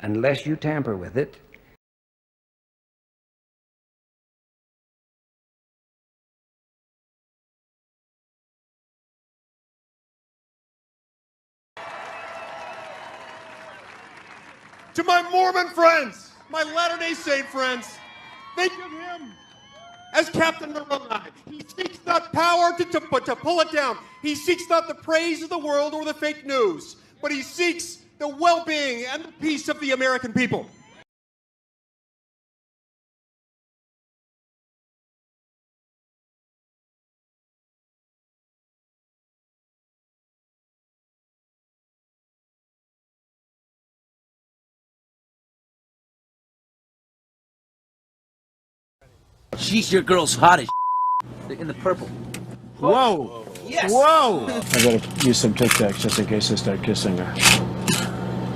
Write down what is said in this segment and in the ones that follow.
unless you tamper with it. To my Mormon friends, my Latter-day Saint friends, think of him as Captain Moroni. He seeks not power to pull it down. He seeks not the praise of the world or the fake news, but he seeks the well-being and the peace of the American people. She's your girl's hottest in the purple. Whoa! Yes! Whoa! I gotta use some Tic Tacs just in case I start kissing her.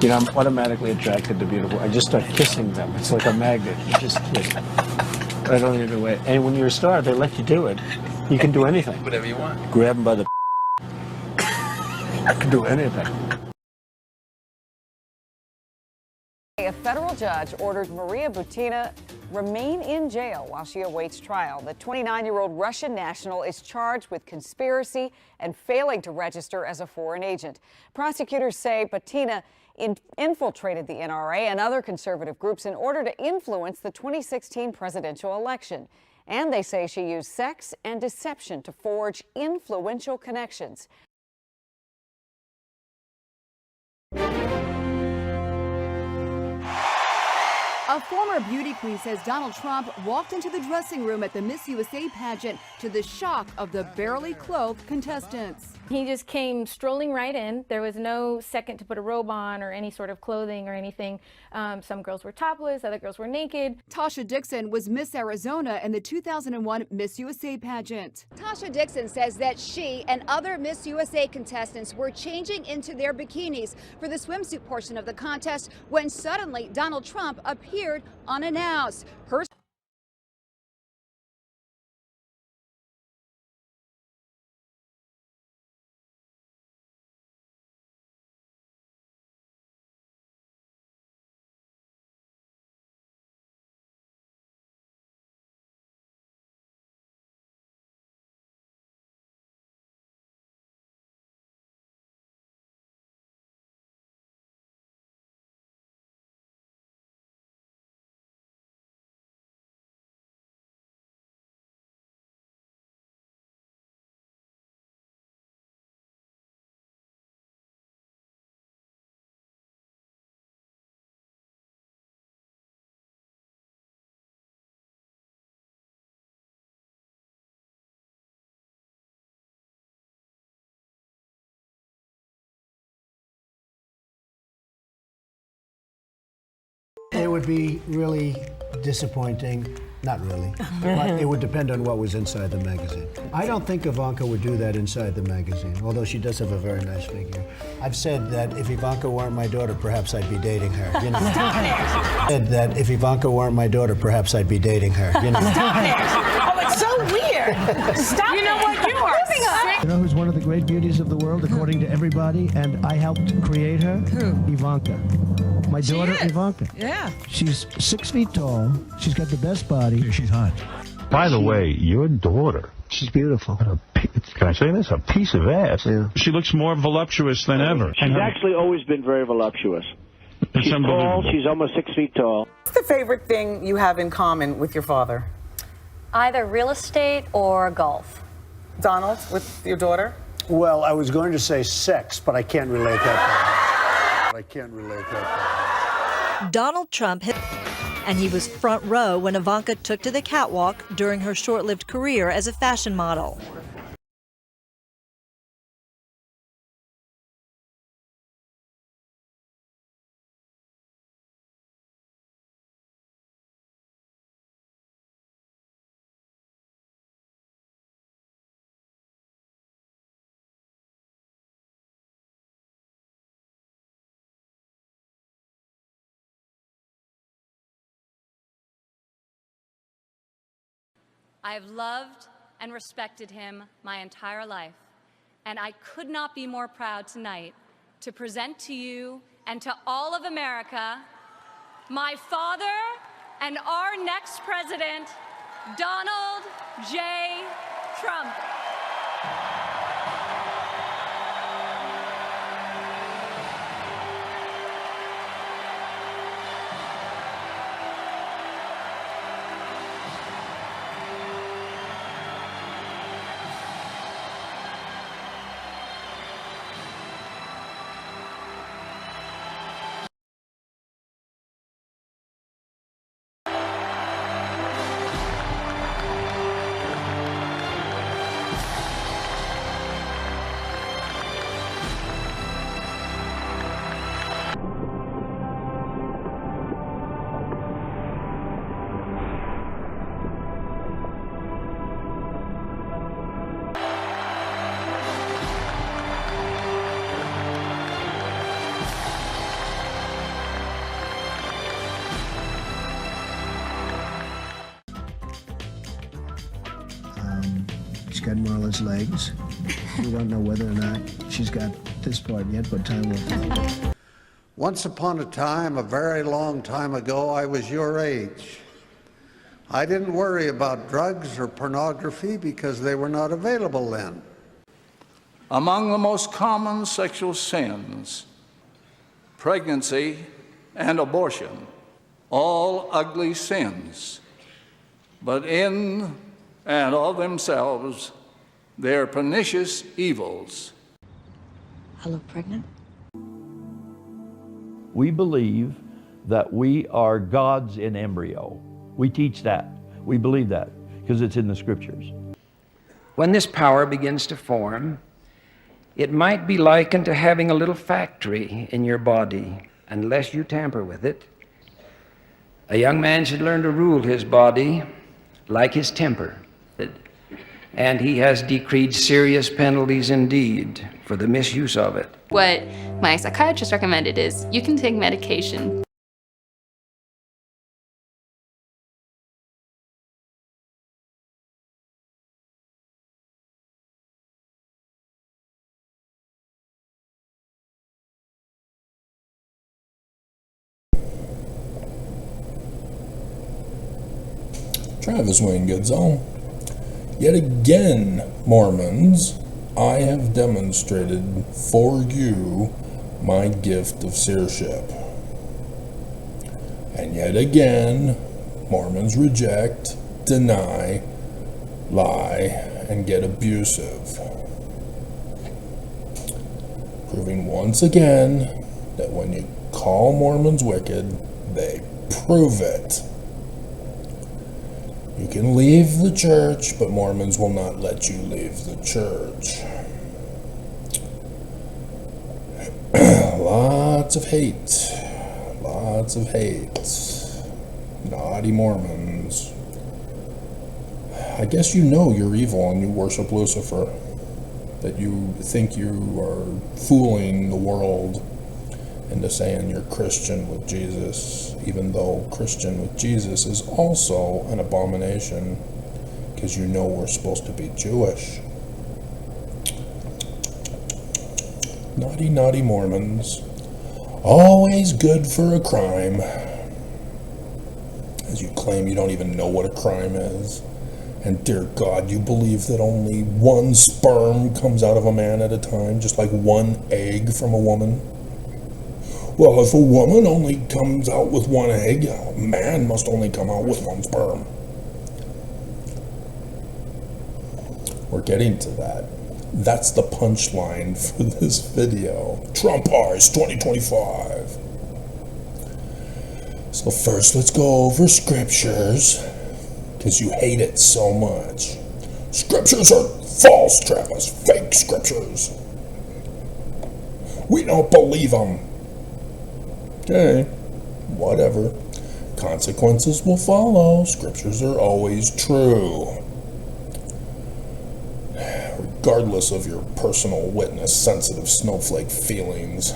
You know, I'm automatically attracted to beautiful. I just start kissing them. It's like a magnet. You just kiss. I don't even wait. And when you're a star, they let you do it. You can do anything. Whatever you want. Grab them by the. I can do anything. A federal judge ordered Maria Butina remain in jail while she awaits trial. The 29-year-old Russian national is charged with conspiracy and failing to register as a foreign agent. Prosecutors say Butina infiltrated the NRA and other conservative groups in order to influence the 2016 presidential election. And they say she used sex and deception to forge influential connections. A former beauty queen says Donald Trump walked into the dressing room at the Miss USA pageant to the shock of the barely clothed contestants. He just came strolling right in. There was no second to put a robe on or any sort of clothing or anything. Some girls were topless, other girls were naked. Tasha Dixon was Miss Arizona in the 2001 Miss USA pageant. Tasha Dixon says that she and other Miss USA contestants were changing into their bikinis for the swimsuit portion of the contest when suddenly Donald Trump appeared unannounced. Her It would be really disappointing. Not really, but it would depend on what was inside the magazine. I don't think Ivanka would do that inside the magazine, although she does have a very nice figure. I've said that if Ivanka weren't my daughter, perhaps I'd be dating her. You know. Stop it! Said that if Ivanka weren't my daughter, perhaps I'd be dating her. You know. Stop it! Oh, it's so weird! Stop You know what? You are sick! You know who's one of the great beauties of the world, according to everybody, and I helped create her? Who? Ivanka. My daughter, Ivanka. Yeah. She's 6 feet tall. She's got the best body. She's hot. By the way, your daughter. She's beautiful. Can I say this? A piece of ass. Yeah. She looks more voluptuous than ever. She's actually always been very voluptuous. It's She's unbelievable. tall. She's almost 6 feet tall. What's the favorite thing you have in common with your father? Either real estate or golf. Donald, with your daughter? Well, I was going to say sex, but I can't relate that. I can't relate that. Donald Trump and he was front row when Ivanka took to the catwalk during her short-lived career as a fashion model. I have loved and respected him my entire life, and I could not be more proud tonight to present to you and to all of America my father and our next president, Donald J. Trump. She's got Marla's legs. We don't know whether or not she's got this part yet, but time will tell. Once upon a time, a very long time ago, I was your age. I didn't worry about drugs or pornography because they were not available then. Among the most common sexual sins, pregnancy and abortion, all ugly sins, but in and of themselves, they're pernicious evils. I look pregnant. We believe that we are gods in embryo. We teach that. We believe that because it's in the scriptures. When this power begins to form, it might be likened to having a little factory in your body. Unless you tamper with it, a young man should learn to rule his body like his temper. And he has decreed serious penalties indeed for the misuse of it. What my psychiatrist recommended is you can take medication. Travis Wayne Goodsall. Yet again, Mormons, I have demonstrated for you my gift of seership. And yet again, Mormons reject, deny, lie, and get abusive. Proving once again that when you call Mormons wicked, they prove it. You can leave the church, but Mormons will not let you leave the church. Lots of hate. Lots of hate. Naughty Mormons. I guess you know you're evil and you worship Lucifer. That you think you are fooling the world into saying you're Christian with Jesus, even though Christian with Jesus is also an abomination, because you know we're supposed to be Jewish. Naughty, naughty Mormons. Always good for a crime. As you claim you don't even know what a crime is. And dear God, you believe that only one sperm comes out of a man at a time, just like one egg from a woman? Well, if a woman only comes out with one egg, a man must only come out with one sperm. We're getting to that. That's the punchline for this video. Trump Eyes 2025. So first, let's go over scriptures, because you hate it so much. Scriptures are false, Travis. Fake scriptures. We don't believe them. Okay, whatever. Consequences will follow. Scriptures are always true. Regardless of your personal witness, sensitive snowflake feelings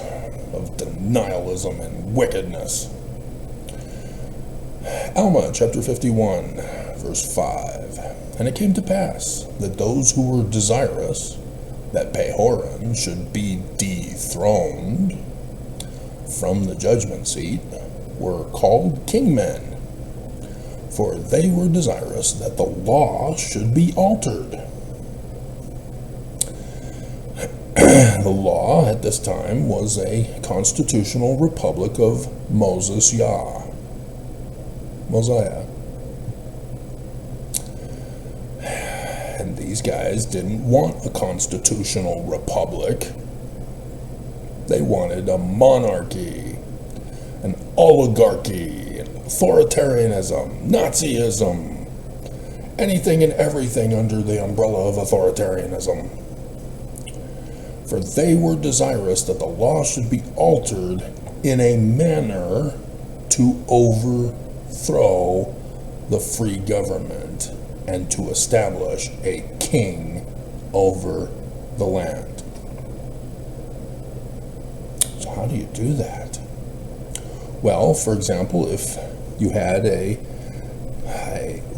of denialism and wickedness. Alma, chapter 51, verse 5. And it came to pass that those who were desirous that Pehoran should be dethroned from the judgment seat were called kingmen, for they were desirous that the law should be altered. The law at this time was a constitutional republic of Mosiah. And these guys didn't want a constitutional republic. They wanted a monarchy, an oligarchy, an authoritarianism, Nazism, anything and everything under the umbrella of authoritarianism. For they were desirous that the law should be altered in a manner to overthrow the free government and to establish a king over the land. So how do you do that? Well, for example, if you had a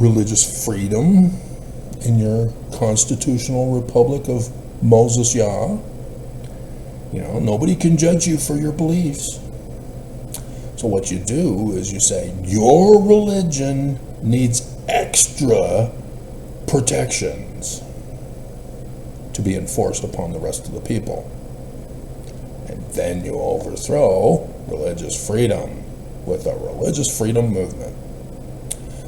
religious freedom in your constitutional republic of Mosiah, nobody can judge you for your beliefs. So what you do is you say, your religion needs extra protections to be enforced upon the rest of the people. And then you overthrow religious freedom with a religious freedom movement.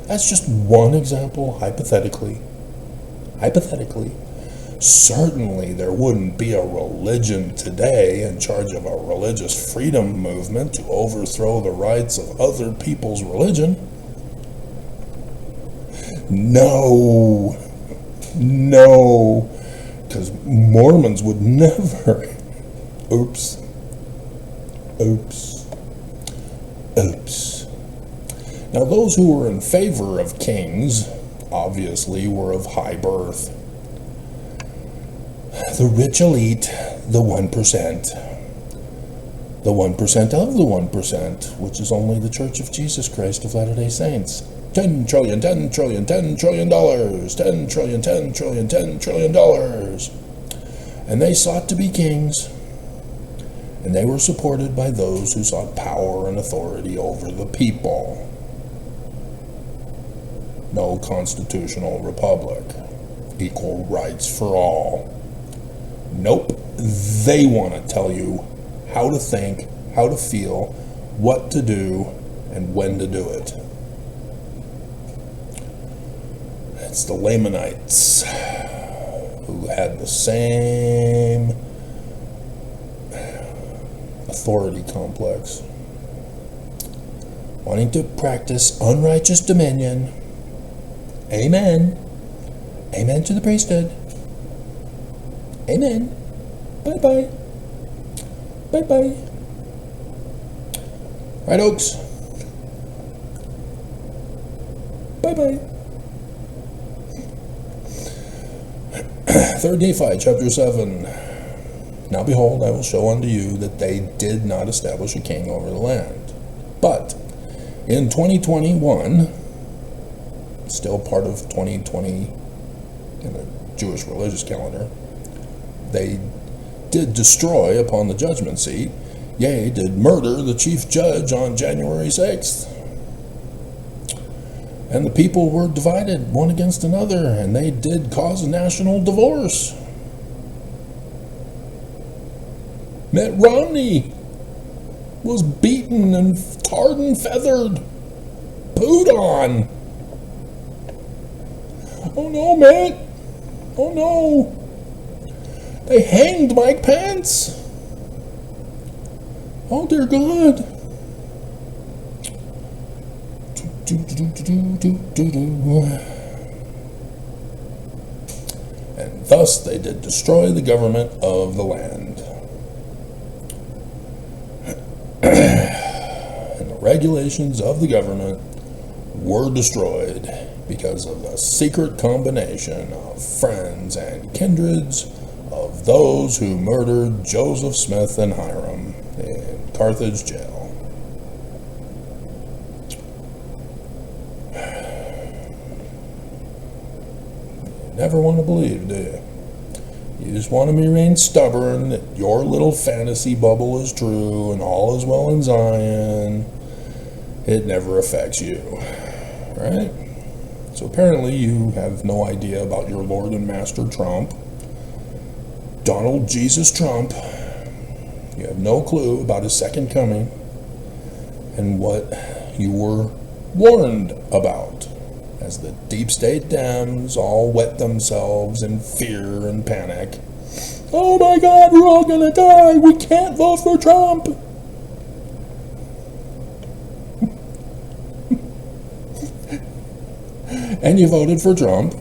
That's just one example, hypothetically. Certainly there wouldn't be a religion today in charge of a religious freedom movement to overthrow the rights of other people's religion. No, because Mormons would never. Oops. Now those who were in favor of kings obviously were of high birth. The rich elite, the 1%. The 1% of the 1%, which is only the Church of Jesus Christ of Latter-day Saints. $10 trillion, $10 trillion, $10 trillion, $10 trillion, $10 trillion, $10 trillion. And they sought to be kings. And they were supported by those who sought power and authority over the people. No constitutional republic. Equal rights for all. Nope. They want to tell you how to think, how to feel, what to do, and when to do it. It's the Lamanites who had the same authority complex, wanting to practice unrighteous dominion. Amen. Amen to the priesthood. Amen. Bye-bye. Bye-bye. Right, Oaks? Bye-bye. 3 Nephi, chapter 7. Now behold, I will show unto you that they did not establish a king over the land. But in 2021, still part of 2020 in the Jewish religious calendar, they did destroy upon the judgment seat, yea, did murder the chief judge on January 6th. And the people were divided one against another, and they did cause a national divorce. Mitt Romney was beaten and tarred and feathered, pooed on. Oh no, Mitt. Oh no. They hanged Mike Pence. Oh dear God. And thus they did destroy the government of the land. And the regulations of the government were destroyed because of the secret combination of friends and kindreds of those who murdered Joseph Smith and Hiram in Carthage jail. You never want to believe, do you? You just want to remain stubborn that your little fantasy bubble is true and all is well in Zion. it never affects you, right? So apparently you have no idea about your Lord and Master Trump, Donald Jesus Trump. You have no clue about his second coming and what you were warned about as the deep state Dems all wet themselves in fear and panic. Oh my God, we're all gonna die. We can't vote for Trump. And you voted for Trump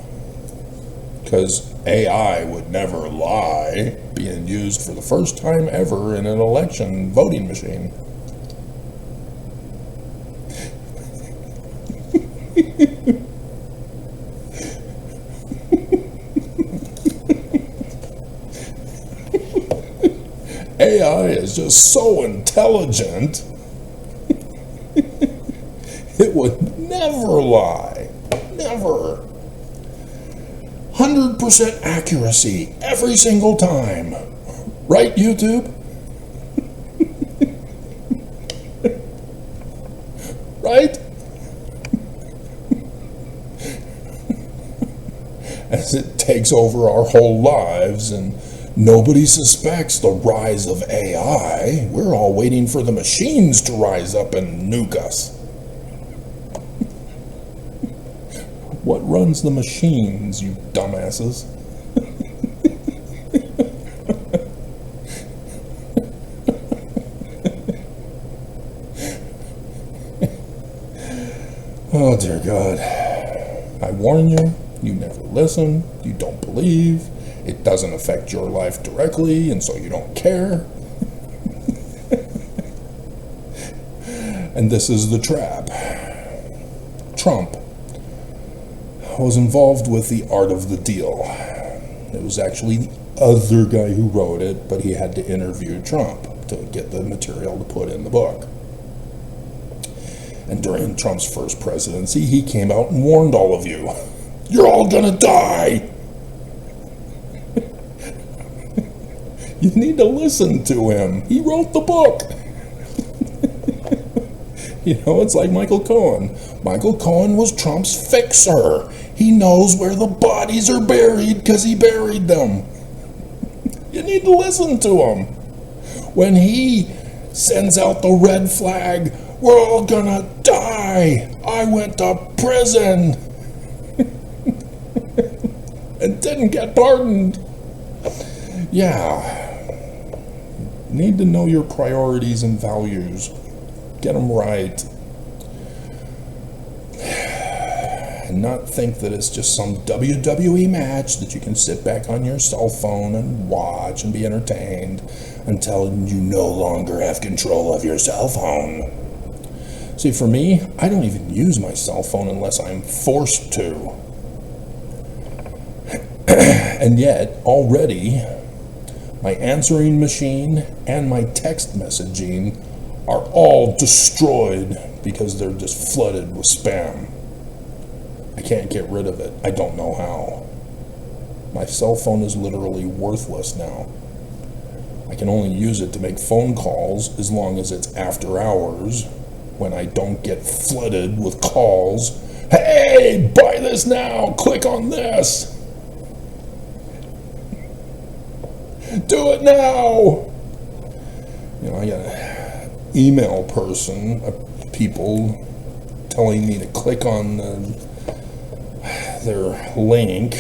because AI would never lie, being used for the first time ever in an election voting machine. AI is just so intelligent, it would never lie. Never. 100% accuracy every single time. Right, YouTube? Right? As it takes over our whole lives and nobody suspects the rise of AI. We're all waiting for the machines to rise up and nuke us. What runs the machines, you dumbasses? Oh dear God. I warn you, you never listen, you don't believe, it doesn't affect your life directly, and so you don't care. And this is the trap. Trump was involved with The Art of the Deal. It was actually the other guy who wrote it, but he had to interview Trump to get the material to put in the book. And during Trump's first presidency, he came out and warned all of you, you're all gonna die. You need to listen to him. He wrote the book. You know, it's like Michael Cohen. Michael Cohen was Trump's fixer. He knows where the bodies are buried because he buried them. You need to listen to him. When he sends out the red flag, we're all gonna die. I went to prison and didn't get pardoned. Yeah. Need to know your priorities and values. Get them right. And not think that it's just some WWE match that you can sit back on your cell phone and watch and be entertained until you no longer have control of your cell phone. See, for me, I don't even use my cell phone unless I'm forced to. And yet, already, my answering machine and my text messaging are all destroyed because they're just flooded with spam. I can't get rid of it. I don't know how. My cell phone is literally worthless now. I can only use it to make phone calls as long as it's after hours, when I don't get flooded with calls. Hey, buy this now! Click on this! Do it now! You know, I got an email person, people telling me to click on their link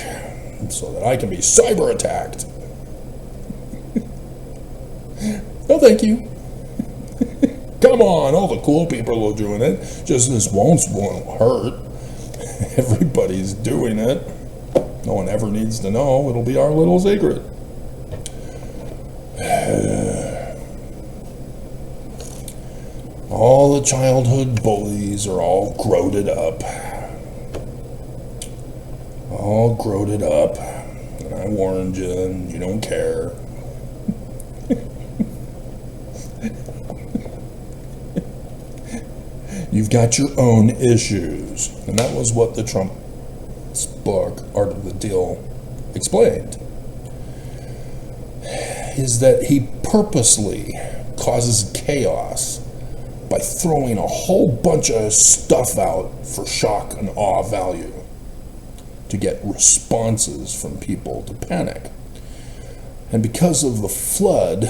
so that I can be cyber attacked. No, thank you. Come on, all the cool people are doing it. Just this won't hurt. Everybody's doing it. No one ever needs to know. It'll be our little secret. All the childhood bullies are all groated up. All groated up. And I warned you, and you don't care. You've got your own issues. And that was what the Trump's book, Art of the Deal, explained. Is that he purposely causes chaos by throwing a whole bunch of stuff out for shock and awe value to get responses from people to panic. And because of the flood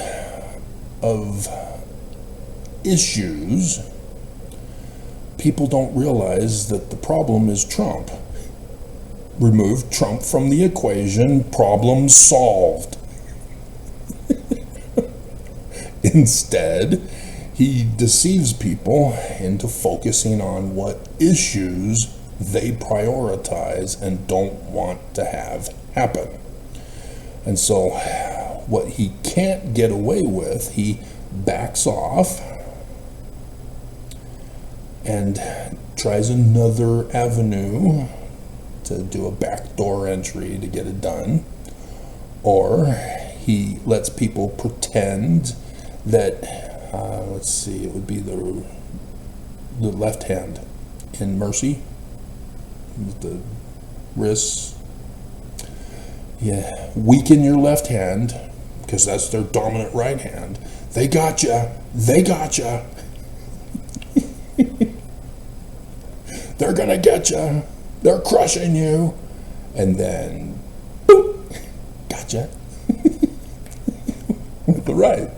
of issues, people don't realize that the problem is Trump. Remove Trump from the equation, problem solved. Instead, he deceives people into focusing on what issues they prioritize and don't want to have happen. And so what he can't get away with, he backs off and tries another avenue to do a backdoor entry to get it done. Or he lets people pretend that, let's see, it would be the left hand in Mercy, the wrists. Yeah, weaken your left hand, because that's their dominant right hand. They gotcha. They gotcha. They're gonna get you. They're crushing you. And then, boop, gotcha. With the right.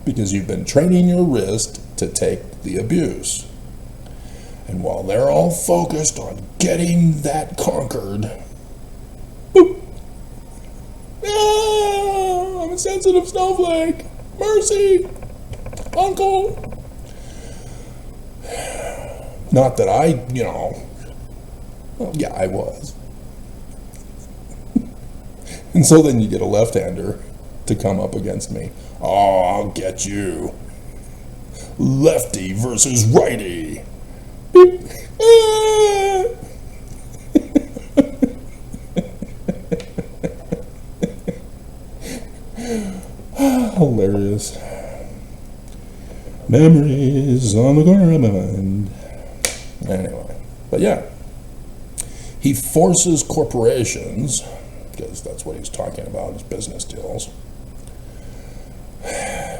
Because you've been training your wrist to take the abuse. And while they're all focused on getting that conquered, boop. Ah, I'm a sensitive snowflake. Mercy, uncle. Not that I, well, yeah, I was. And so then you get a left-hander to come up against me. Oh, I'll get you. Lefty versus righty. Beep. Ah. Hilarious. Memories on the corner of my mind. Anyway, but yeah, he forces corporations, because that's what he's talking about, his business deals,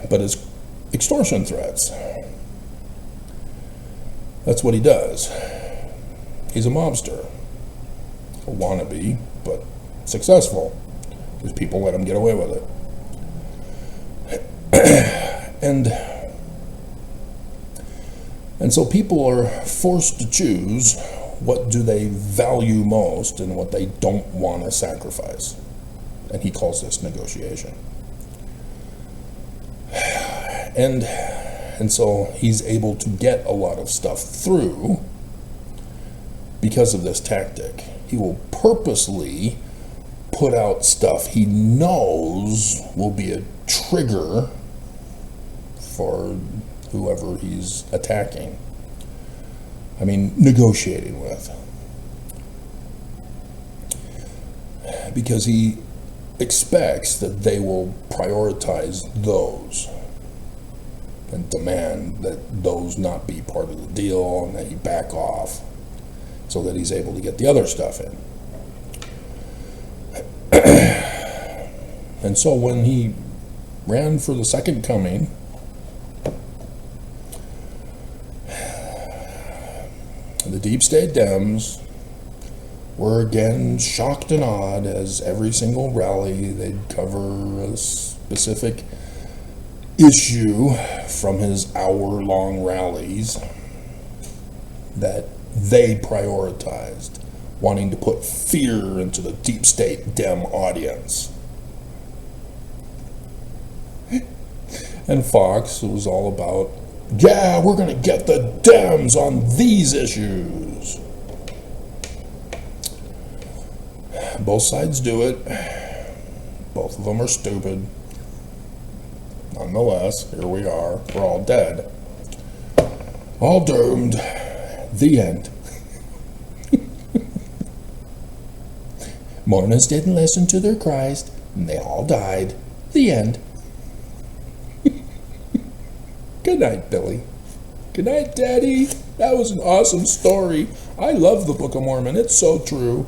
but his extortion threats. That's what he does. He's a mobster, a wannabe, but successful, because people let him get away with it. And so people are forced to choose what do they value most and what they don't want to sacrifice. And he calls this negotiation. And so he's able to get a lot of stuff through because of this tactic. He will purposely put out stuff he knows will be a trigger for whoever he's attacking. I mean, negotiating with. Because he expects that they will prioritize those and demand that those not be part of the deal and that he back off so that he's able to get the other stuff in. And so when he ran for the second coming, the deep state Dems were again shocked and awed as every single rally they'd cover a specific issue from his hour-long rallies that they prioritized, wanting to put fear into the deep state Dem audience. And Fox was all about, yeah, we're going to get the Dems on these issues. Both sides do it. Both of them are stupid. Nonetheless, here we are. We're all dead. All doomed. The end. Mormons didn't listen to their Christ, and they all died. The end. Good night, Billy. Good night, Daddy. That was an awesome story. I love the Book of Mormon. It's so true.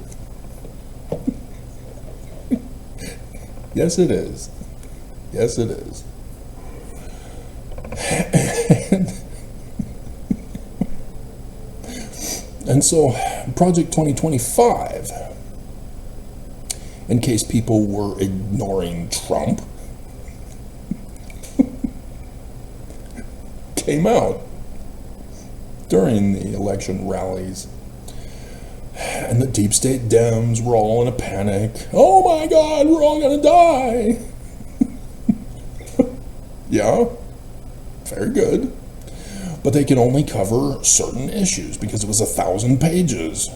Yes, it is. Yes, it is. And so, Project 2025, in case people were ignoring Trump, came out during the election rallies. And the deep state Dems were all in a panic. Oh my God, we're all gonna die. Yeah, very good. But they can only cover certain issues because it was 1,000 pages.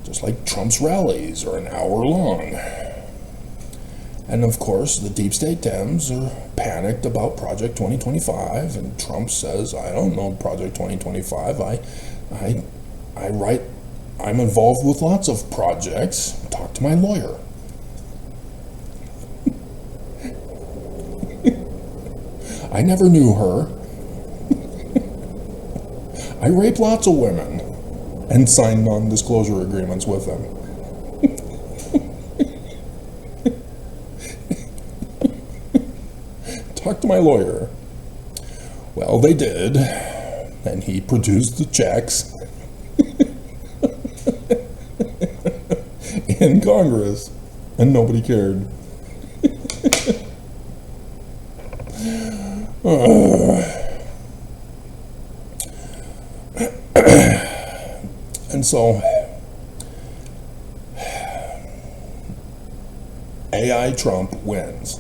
Just like Trump's rallies are an hour long. And of course, the deep state Dems are panicked about Project 2025, and Trump says, I don't know Project 2025. I'm involved with lots of projects. Talk to my lawyer. I never knew her. I raped lots of women and signed non-disclosure agreements with them. Talk to my lawyer. Well, they did, and he produced the checks in Congress, and nobody cared. And so, AI Trump wins.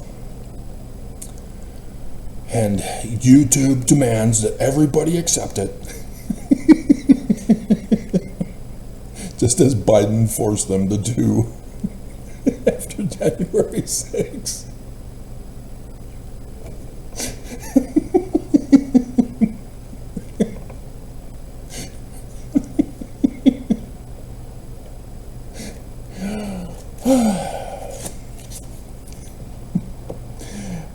And YouTube demands that everybody accept it. Just as Biden forced them to do after January 6th.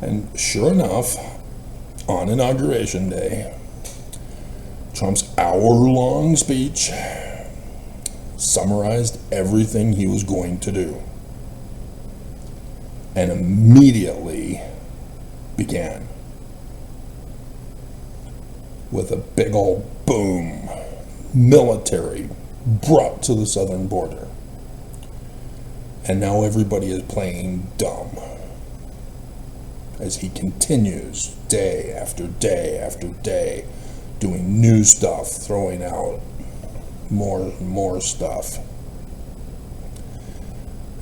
And sure enough, on Inauguration Day, Trump's hour-long speech summarized everything he was going to do, and immediately began with a big old boom, military brought to the southern border. And now everybody is playing dumb as he continues day after day after day doing new stuff, throwing out more and more stuff.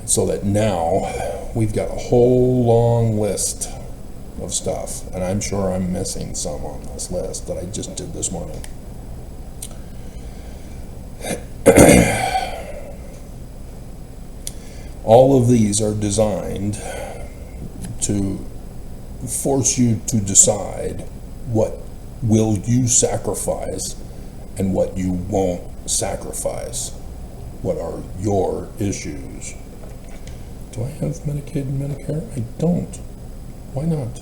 So that now we've got a whole long list of stuff, and I'm sure I'm missing some on this list that I just did this morning. All of these are designed to force you to decide what will you sacrifice and what you won't sacrifice. What are your issues? Do I have Medicaid and Medicare? I don't. Why not?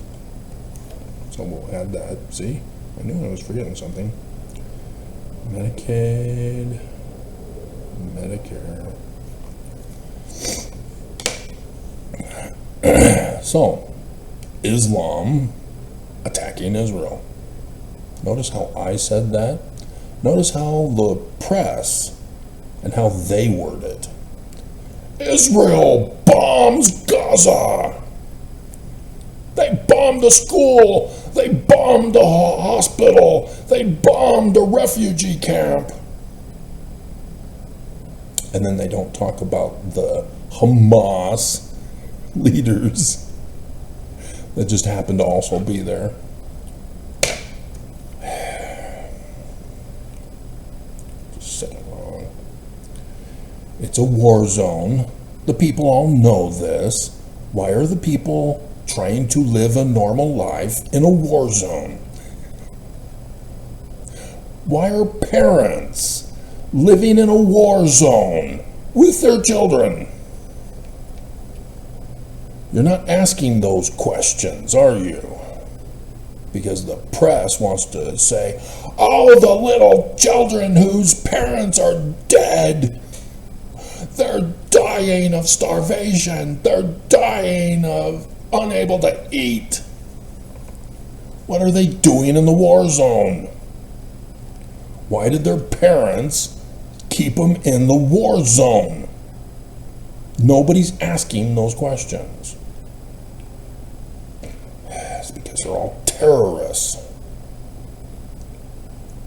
So we'll add that. See? I knew I was forgetting something. Medicaid, Medicare. So, Islam attacking Israel. Notice how I said that? Notice how the press and how they word it. Israel bombs Gaza. They bombed a school. They bombed a hospital. They bombed a refugee camp. And then they don't talk about the Hamas leaders that just happened to also be there. Just say it wrong. It's a war zone. The people all know this. Why are the people trying to live a normal life in a war zone? Why are parents living in a war zone with their children? You're not asking those questions, are you? Because the press wants to say, oh, the little children whose parents are dead, they're dying of starvation, they're dying of unable to eat. What are they doing in the war zone? Why did their parents keep them in the war zone? Nobody's asking those questions. It's because they're all terrorists.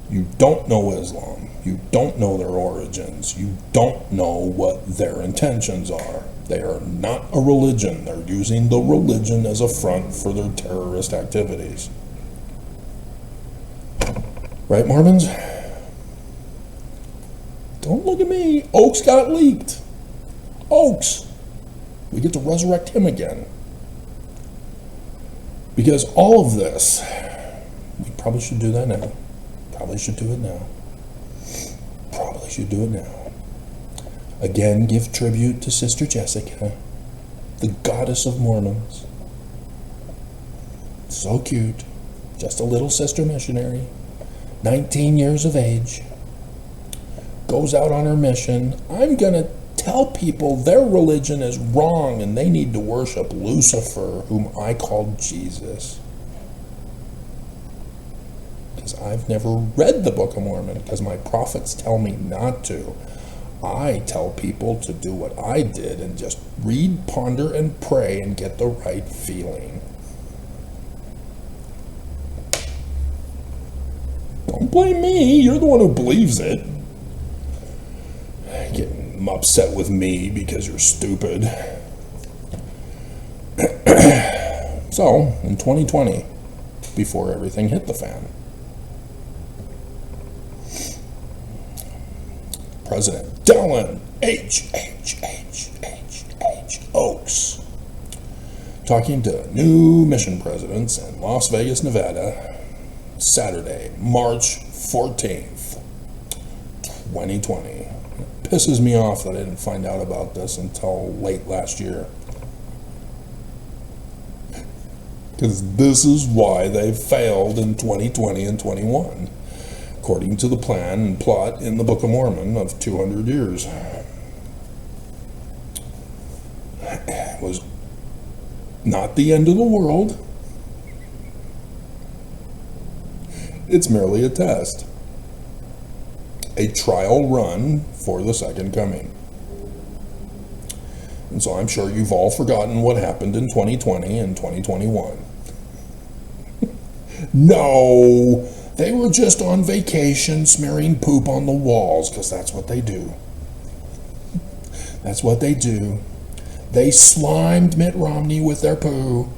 You don't know Islam. You don't know their origins. You don't know what their intentions are. They are not a religion. They're using the religion as a front for their terrorist activities. Right, Mormons? Don't look at me. Oaks got leaked. Oaks. We get to resurrect him again. Because all of this, we probably should do that now. Probably should do it now. Probably should do it now. Again, give tribute to Sister Jessica, the goddess of Mormons. So cute. Just a little sister missionary. 19 years of age. Goes out on her mission. I'm going to tell people their religion is wrong and they need to worship Lucifer, whom I call Jesus. Because I've never read the Book of Mormon, because my prophets tell me not to. I tell people to do what I did and just read, ponder, and pray and get the right feeling. Don't blame me. You're the one who believes it. Getting upset with me because you're stupid. So, in 2020, before everything hit the fan, President Dylan H. Oaks, talking to new mission presidents in Las Vegas, Nevada, Saturday, March 14th, 2020. It pisses me off that I didn't find out about this until late last year. Because this is why they failed in 2020 and 21, according to the plan and plot in the Book of Mormon of 200 years. It was not the end of the world. It's merely a test. A trial run for the second coming. And so I'm sure you've all forgotten what happened in 2020 and 2021. No, they were just on vacation smearing poop on the walls, because that's what they do. That's what they do. They slimed Mitt Romney with their poo.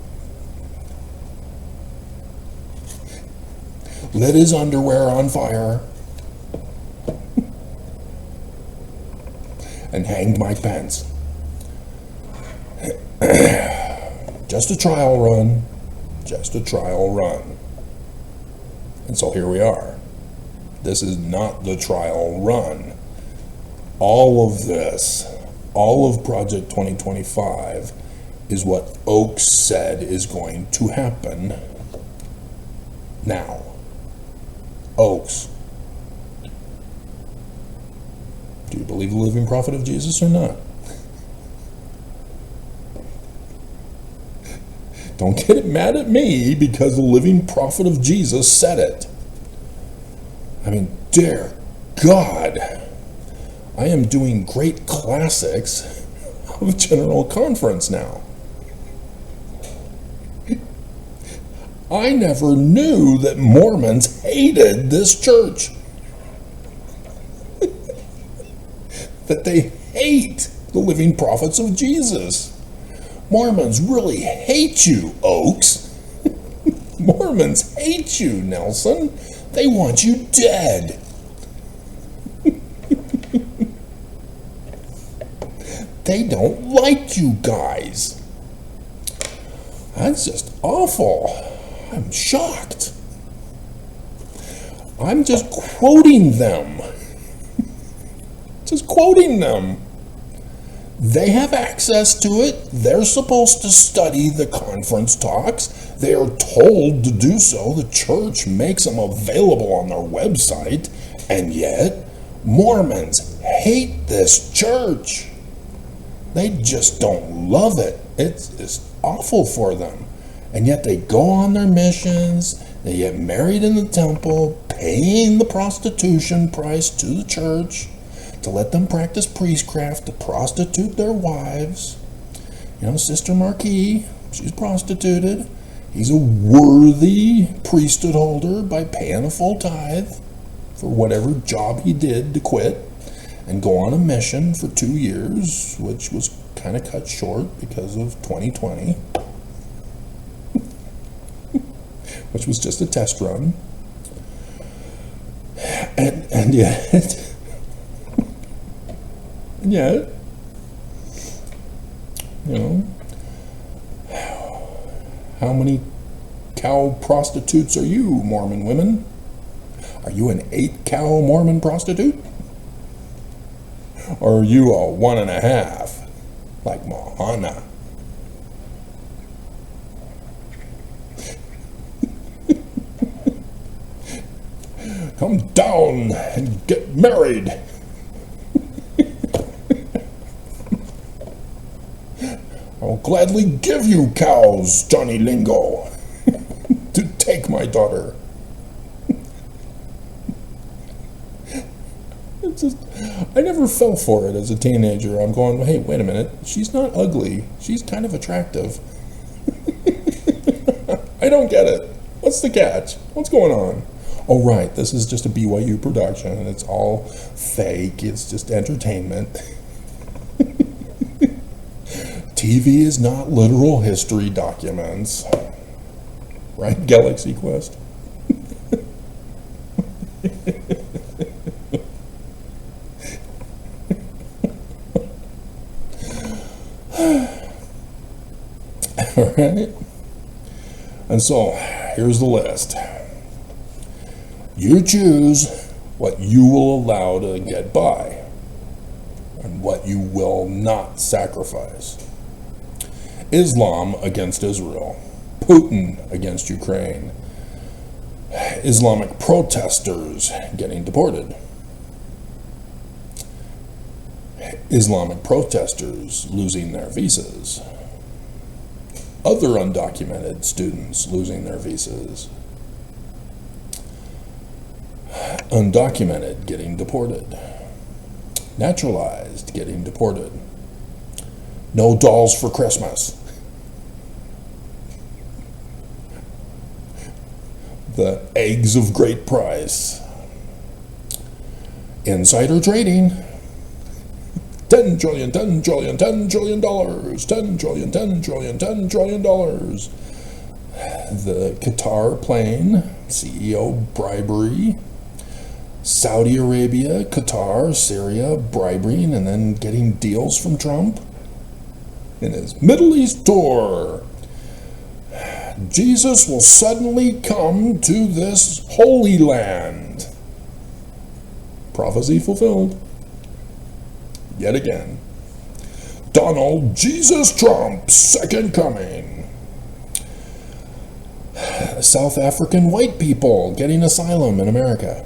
Lit his underwear on fire. And hanged Mike Pence. Just a trial run. Just a trial run. And so here we are. This is not the trial run. All of this, all of Project 2025, is what Oaks said is going to happen now. Oaks. Do you believe the living prophet of Jesus or not? Don't get mad at me because the living prophet of Jesus said it. I mean, dear God, I am doing great classics of General Conference now. I never knew that Mormons hated this church. That they hate the living prophets of Jesus. Mormons really hate you, Oaks. Mormons hate you, Nelson. They want you dead. They don't like you guys. That's just awful. I'm shocked. I'm just quoting them. Just quoting them. They have access to it. They're supposed to study the conference talks. They are told to do so. The church makes them available on their website. And yet, Mormons hate this church. They just don't love it. It's awful for them. And yet they go on their missions. They get married in the temple, paying the prostitution price to the church to let them practice priestcraft to prostitute their wives. You know, Sister Marquis, she's prostituted. He's a worthy priesthood holder by paying a full tithe for whatever job he did to quit and go on a mission for 2 years, which was kind of cut short because of 2020, which was just a test run. And yet, you know, how many cow prostitutes are you, Mormon women? Are you an 8-cow Mormon prostitute? Or are you a 1.5, like Mahana? Come down and get married. I'll gladly give you cows, Johnny Lingo, to take my daughter. It's just, I never fell for it as a teenager. I'm going, hey, wait a minute. She's not ugly. She's kind of attractive. I don't get it. What's the catch? What's going on? Oh, right, this is just a BYU production. It's all fake. It's just entertainment. TV is not literal history documents. Right, Galaxy Quest? All right. And so, here's the list. You choose what you will allow to get by and what you will not sacrifice. Islam against Israel. Putin against Ukraine. Islamic protesters getting deported. Islamic protesters losing their visas. Other undocumented students losing their visas. Undocumented getting deported. Naturalized getting deported. No dolls for Christmas. The eggs of great price. Insider trading. $10 trillion, $10 trillion, $10 trillion, $10 trillion, $10 trillion, $10 trillion. The Qatar plane, CEO bribery. Saudi Arabia, Qatar, Syria, bribing and then getting deals from Trump. In his Middle East tour, Jesus will suddenly come to this holy land. Prophecy fulfilled. Yet again. Donald Jesus Trump, second coming. South African white people getting asylum in America.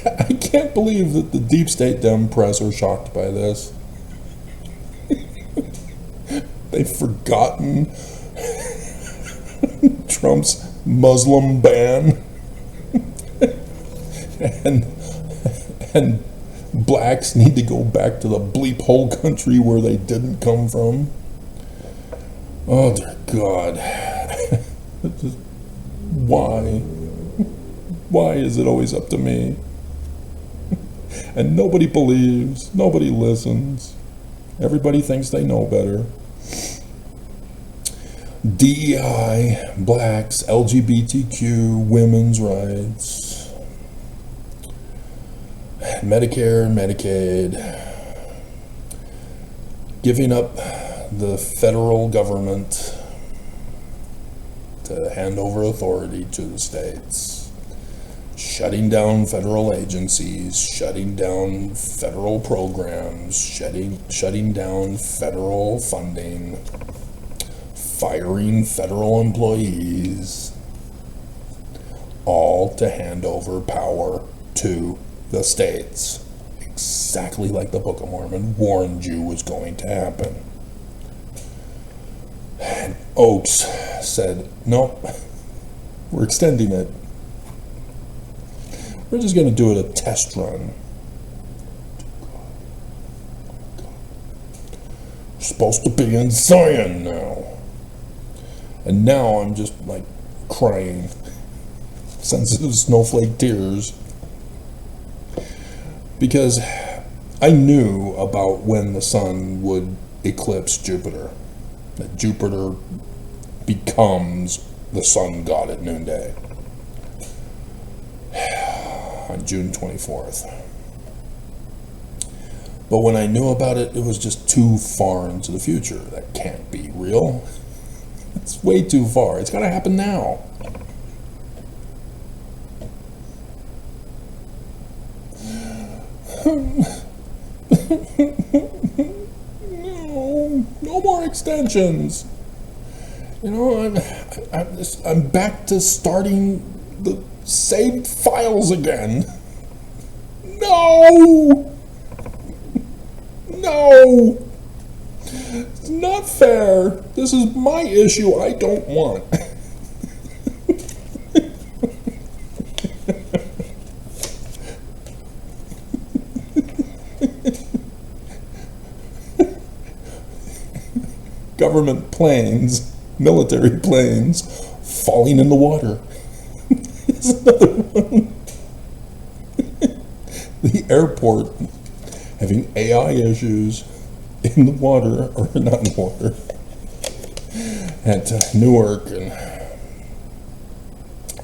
I can't believe that the deep state Dem press are shocked by this. They've forgotten Trump's Muslim ban and blacks need to go back to the bleep hole country where they didn't come from. Oh dear God. Why is it always up to me? And nobody believes, nobody listens. Everybody thinks they know better. DEI, blacks, LGBTQ, women's rights, Medicare, Medicaid, giving up the federal government to hand over authority to the states, shutting down federal agencies, shutting down federal programs, shutting down federal funding, firing federal employees, all to hand over power to the states. exactly like the Book of Mormon warned you was going to happen. And Oaks said, no, we're extending it. We're just going to do it a test run. We're supposed to be in Zion now. And now I'm just like crying. Sensitive snowflake tears. Because I knew about when the sun would eclipse Jupiter. That Jupiter becomes the sun god at noonday. On June 24th. But when I knew about it, it was just too far into the future. That can't be real. It's way too far. It's got to happen now. No more extensions. You know, I'm back to starting the saved files again. No! No! It's not fair. This is my issue I don't want. Government planes, military planes, falling in the water. Here's another one. The airport having AI issues in the water, or not in the water, at Newark, and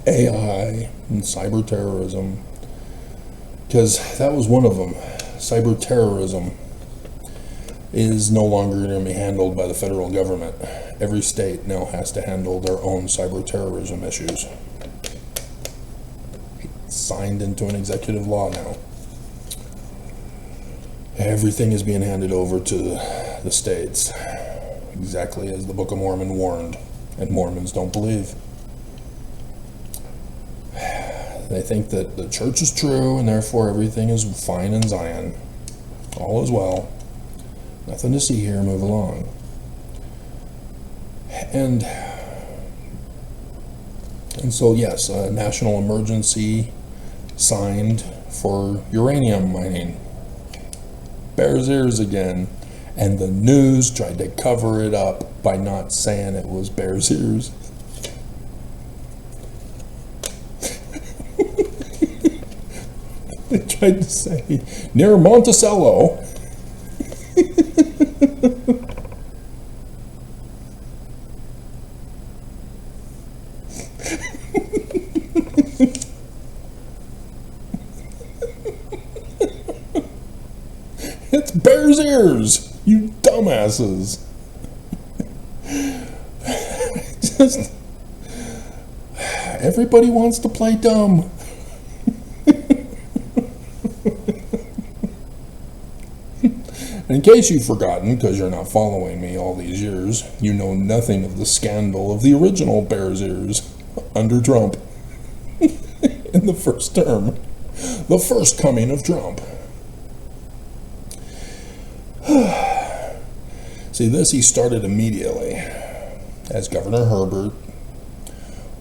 AI and cyber terrorism, because that was one of them. Cyber terrorism is no longer going to be handled by the federal government. Every state now has to handle their own cyber terrorism issues. It's signed into an executive law now. Everything is being handed over to the states, exactly as the Book of Mormon warned, and Mormons don't believe. They think that the church is true, and therefore everything is fine in Zion. All is well. Nothing to see here, move along. And so, yes, a national emergency signed for uranium mining. Bears ears again. And the news tried to cover it up by not saying it was bears ears. They tried to say, near Monticello. It's bear's ears, you dumbasses. Just everybody wants to play dumb. In case you've forgotten, because you're not following me all these years, you know nothing of the scandal of the original bear's ears under Trump in the first term, the first coming of Trump. See, this he started immediately, as Governor Herbert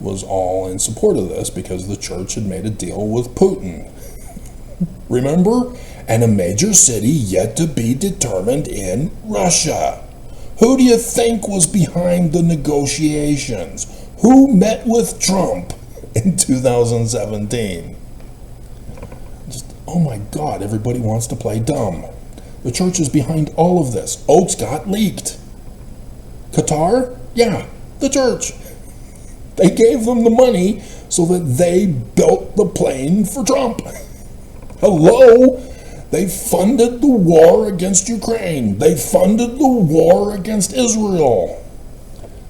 was all in support of this because the church had made a deal with Putin. Remember? And a major city yet to be determined in Russia. Who do you think was behind the negotiations? Who met with Trump in 2017? Just, oh my God, everybody wants to play dumb. The church is behind all of this. Oaks got leaked. Qatar? Yeah, the church. They gave them the money so that they built the plane for Trump. Hello? They funded the war against Ukraine. They funded the war against Israel.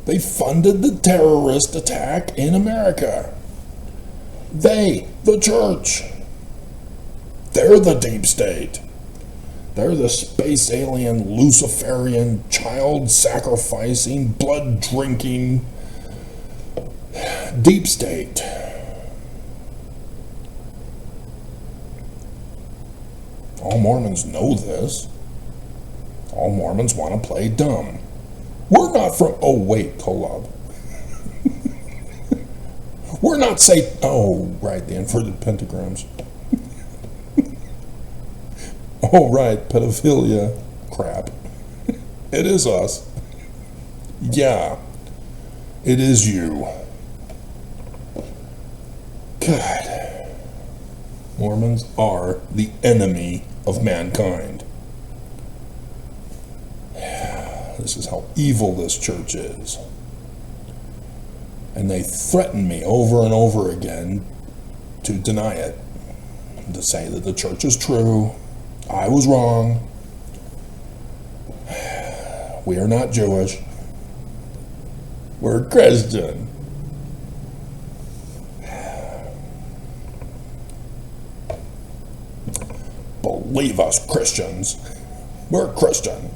They funded the terrorist attack in America. They, the church. They're the deep state. They're the space alien, Luciferian, child-sacrificing, blood-drinking deep state. All Mormons know this. All Mormons want to play dumb. We're not from... Oh, wait, hold up. We're not Oh, right, the inverted pentagrams. Oh, right, pedophilia. Crap. It is us. Yeah, it is you. God. Mormons are the enemy of mankind. This is how evil this church is. And they threaten me over and over again to deny it, to say that the church is true, I was wrong, we are not Jewish, we're Christian. Believe us, Christians, we're Christian.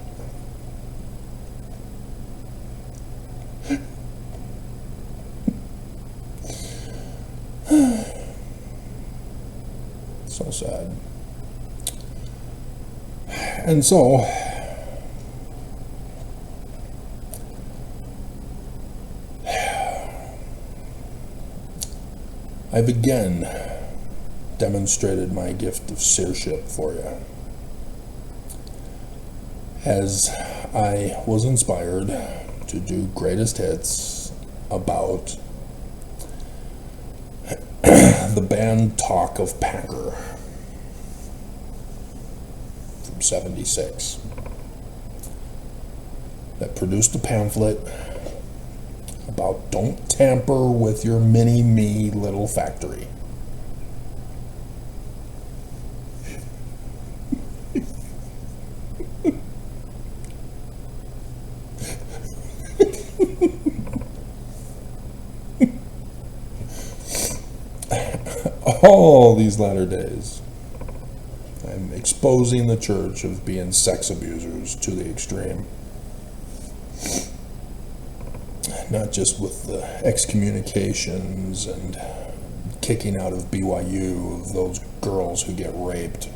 So sad. And so, I've again demonstrated my gift of seership for you, as I was inspired to do greatest hits about the band Talk of Packer from '76 that produced a pamphlet about don't tamper with your mini-me little factory. All these latter days, I'm exposing the church of being sex abusers to the extreme. Not just with the excommunications and kicking out of BYU of those girls who get raped.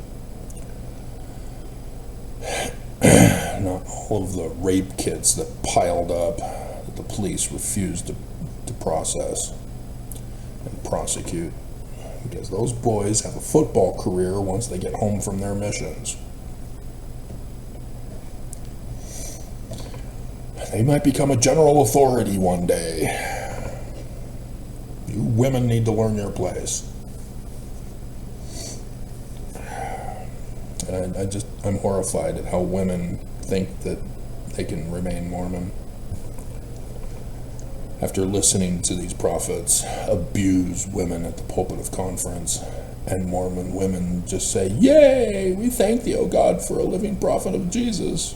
Not all of the rape kits that piled up that the police refused to process and prosecute. Because those boys have a football career once they get home from their missions. They might become a general authority one day. You women need to learn your place. And I'm horrified at how women think that they can remain Mormon. After listening to these prophets abuse women at the pulpit of conference, and Mormon women just say, "Yay, we thank thee, O God, for a living prophet of Jesus."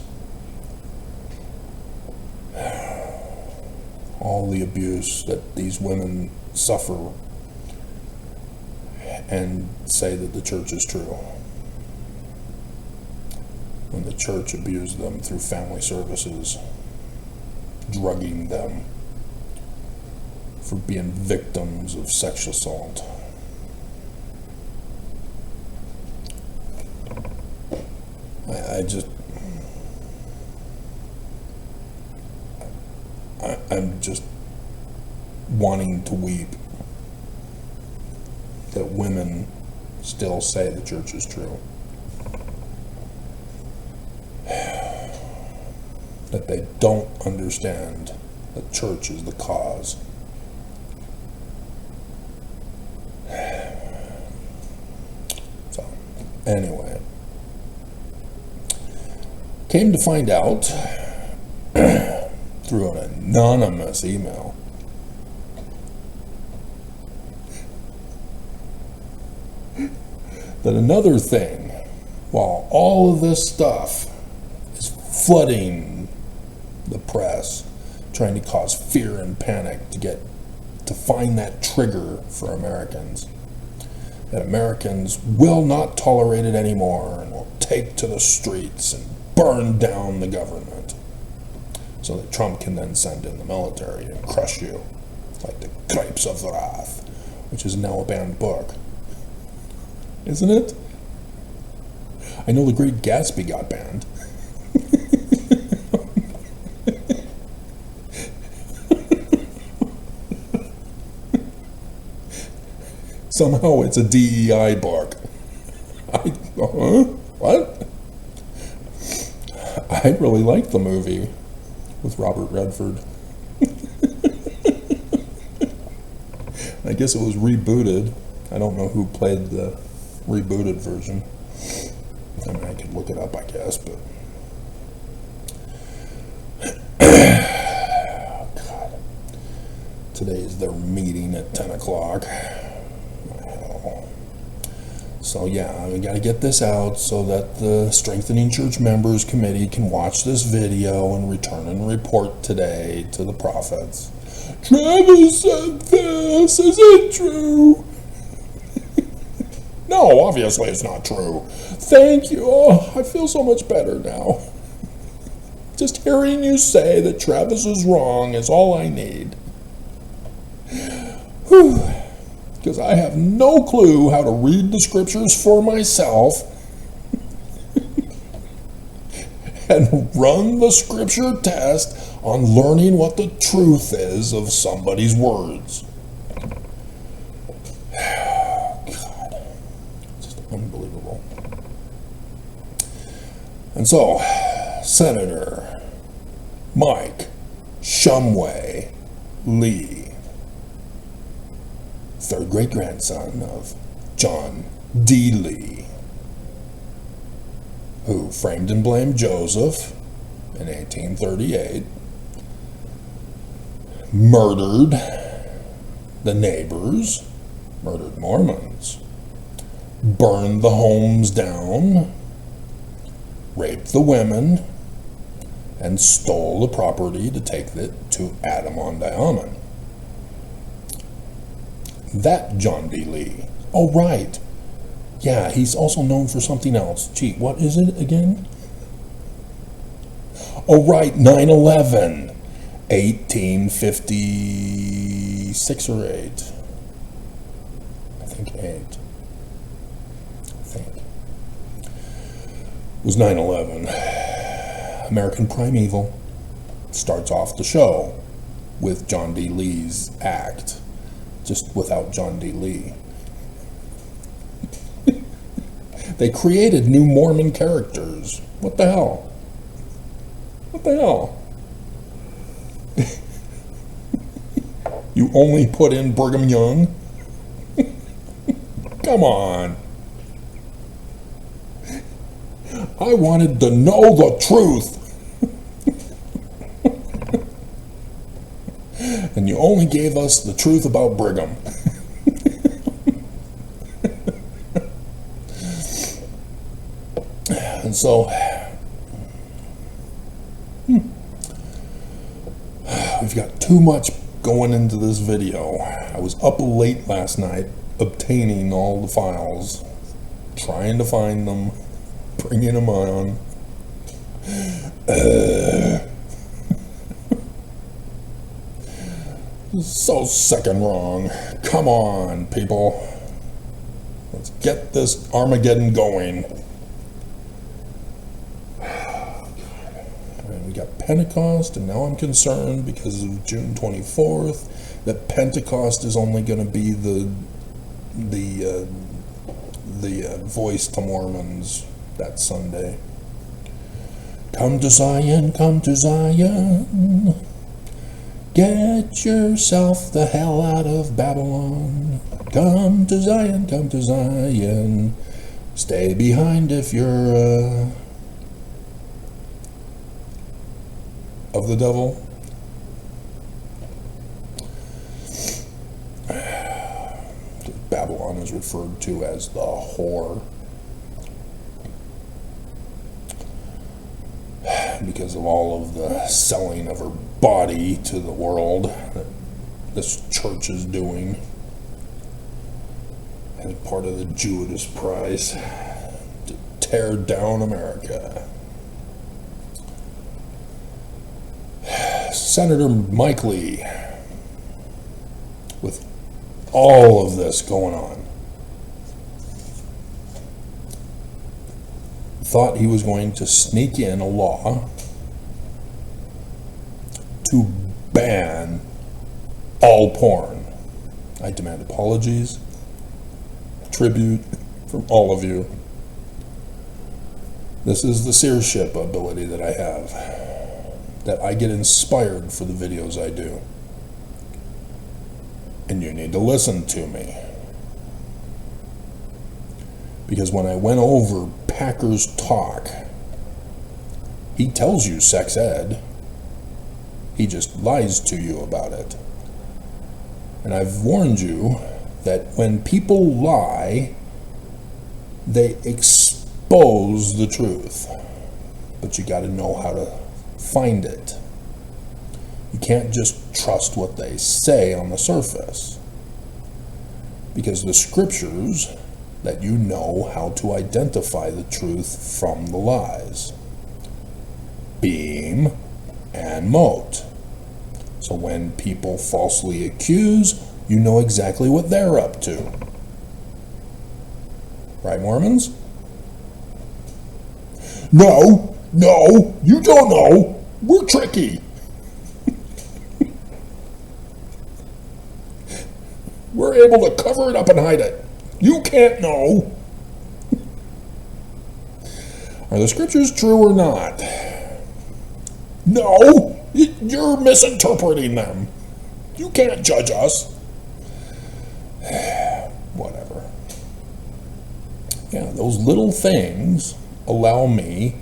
All the abuse that these women suffer, and say that the church is true, when the church abused them through family services, drugging them for being victims of sexual assault. I'm just wanting to weep that women still say the church is true. That they don't understand the church is the cause. So, anyway, came to find out through an anonymous email that another thing, while all of this stuff is flooding the press, trying to cause fear and panic to find that trigger for Americans, that Americans will not tolerate it anymore and will take to the streets and burn down the government, so that Trump can then send in the military and crush you like the Grapes of Wrath, which is now a banned book. Isn't it? I know The Great Gatsby got banned. Somehow it's a DEI book. What? I really liked the movie with Robert Redford. I guess it was rebooted. I don't know who played the rebooted version. I mean, I could look it up, I guess, but... Oh, God. Today's their meeting at 10 o'clock. So yeah, we got to get this out so that the Strengthening Church Members Committee can watch this video and return and report today to the prophets. Travis said this, is it true? No, obviously it's not true. Thank you. Oh, I feel so much better now. Just hearing you say that Travis is wrong is all I need. Whew. Because I have no clue how to read the scriptures for myself and run the scripture test on learning what the truth is of somebody's words. God, just unbelievable. And so, Senator Mike Shumway Lee, third great-grandson of John D. Lee, who framed and blamed Joseph in 1838, murdered the neighbors, murdered Mormons, burned the homes down, raped the women, and stole the property to take it to Adam-on-Diamond. That John D. Lee. Oh, right. Yeah, he's also known for something else. Gee, what is it again? Oh, right, 9/11. 1856 or 8. I think 8. I think. It was 9/11. American Primeval starts off the show with John D. Lee's act. Just without John D. Lee. They created new Mormon characters. What the hell? What the hell? You only put in Brigham Young? Come on. I wanted to know the truth. And you only gave us the truth about Brigham. And so, we've got too much going into this video. I was up late last night obtaining all the files, trying to find them, bringing them on. So sick and wrong. Come on, people. Let's get this Armageddon going. And we got Pentecost, and now I'm concerned because of June 24th that Pentecost is only going to be the voice to Mormons that Sunday. Come to Zion, come to Zion. Get yourself the hell out of Babylon. Come to Zion, come to Zion. Stay behind if you're of the devil. Babylon is referred to as the whore because of all of the selling of her body to the world that this church is doing as part of the Judas prize to tear down America. Senator Mike Lee, with all of this going on, thought he was going to sneak in a law to ban all porn. I demand apologies, tribute from all of you. This is the seership ability that I have, that I get inspired for the videos I do. And you need to listen to me. Because when I went over Packer's talk, he tells you sex ed. He just lies to you about it. And I've warned you that when people lie, they expose the truth. But you got to know how to find it. You can't just trust what they say on the surface. Because the scriptures let you know how to identify the truth from the lies. Beam and mote. So when people falsely accuse, you know exactly what they're up to. Right, Mormons? No, you don't know. We're tricky. We're able to cover it up and hide it. You can't know. Are the scriptures true or not? No, you're misinterpreting them. You can't judge us. Whatever. Yeah, those little things allow me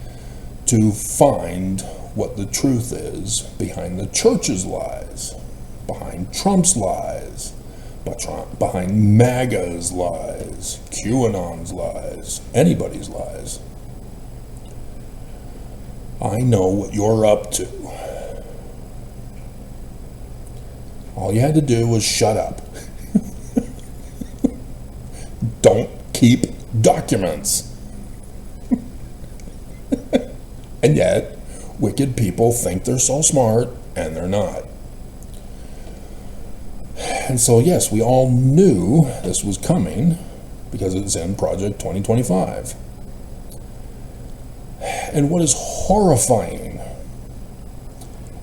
to find what the truth is behind the church's lies, behind Trump's lies, behind MAGA's lies, QAnon's lies, anybody's lies. I know what you're up to. All you had to do was shut up. Don't keep documents. And yet, wicked people think they're so smart, and they're not. And so, yes, we all knew this was coming because it's in Project 2025. And what is horrifying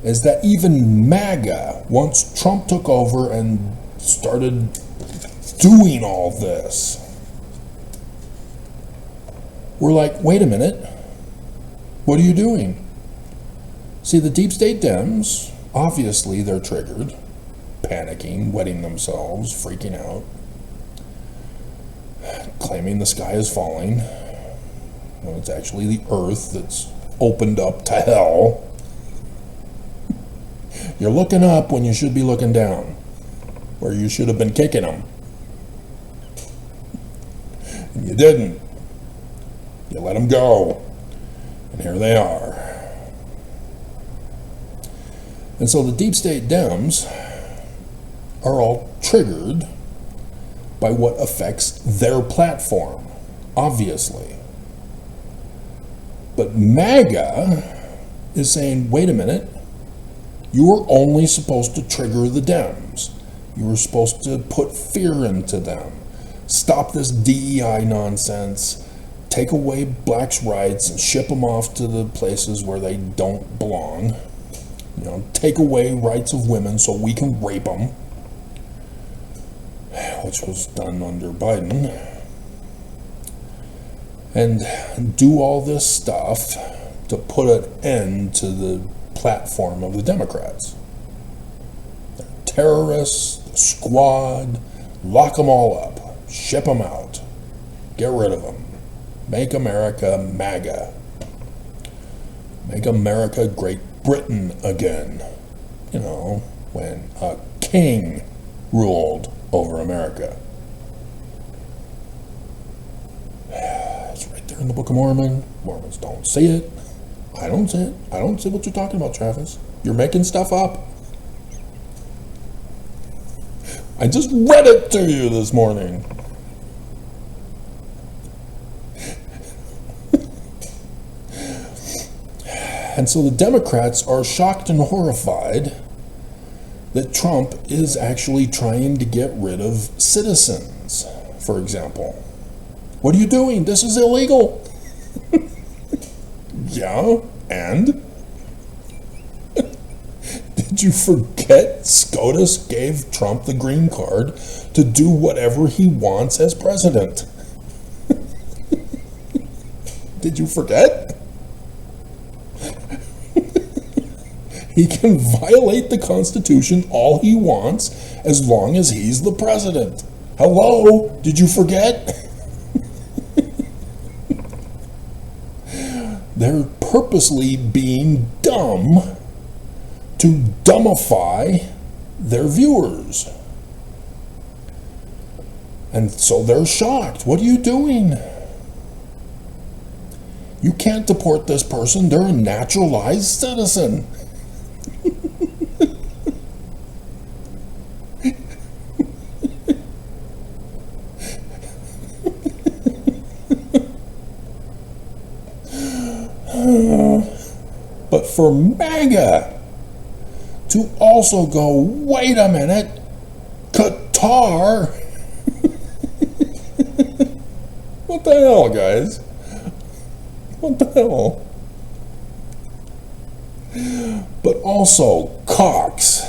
is that even MAGA, once Trump took over and started doing all this, we're like, wait a minute, what are you doing? See, the deep state Dems, obviously they're triggered, panicking, wetting themselves, freaking out, claiming the sky is falling, when it's actually the earth that's opened up to hell. You're looking up when you should be looking down, where you should have been kicking them. And you didn't. You let them go. And here they are. And so the deep state Dems are all triggered by what affects their platform, obviously. But MAGA is saying, wait a minute, you were only supposed to trigger the Dems. You were supposed to put fear into them. Stop this DEI nonsense. Take away blacks' rights and ship them off to the places where they don't belong. You know, take away rights of women so we can rape them, which was done under Biden. And do all this stuff to put an end to the platform of the Democrats. They're terrorists, the squad, lock them all up, ship them out, get rid of them. Make America MAGA. Make America Great Britain again. You know, when a king ruled over America. It's right there in the Book of Mormon. Mormons don't see it. I don't see it. I don't see what you're talking about, Travis. You're making stuff up. I just read it to you this morning. And so the Democrats are shocked and horrified that Trump is actually trying to get rid of citizens, for example. What are you doing? This is illegal. Yeah, and? Did you forget SCOTUS gave Trump the green card to do whatever he wants as president? Did you forget? He can violate the Constitution all he wants as long as he's the president. Hello? Did you forget? They're purposely being dumb to dumbify their viewers. And so they're shocked. What are you doing? You can't deport this person. They're a naturalized citizen. But for MAGA to also go, wait a minute, Qatar? What the hell, guys? What the hell? But also Cox,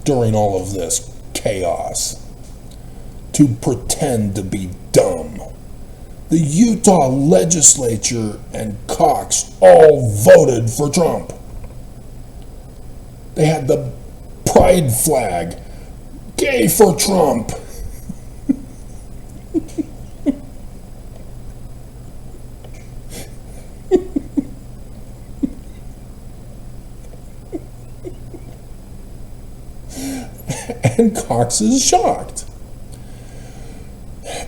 during all of this chaos, to pretend to be dumb. The Utah legislature and Cox all voted for Trump. They had the pride flag, gay for Trump. And Cox is shocked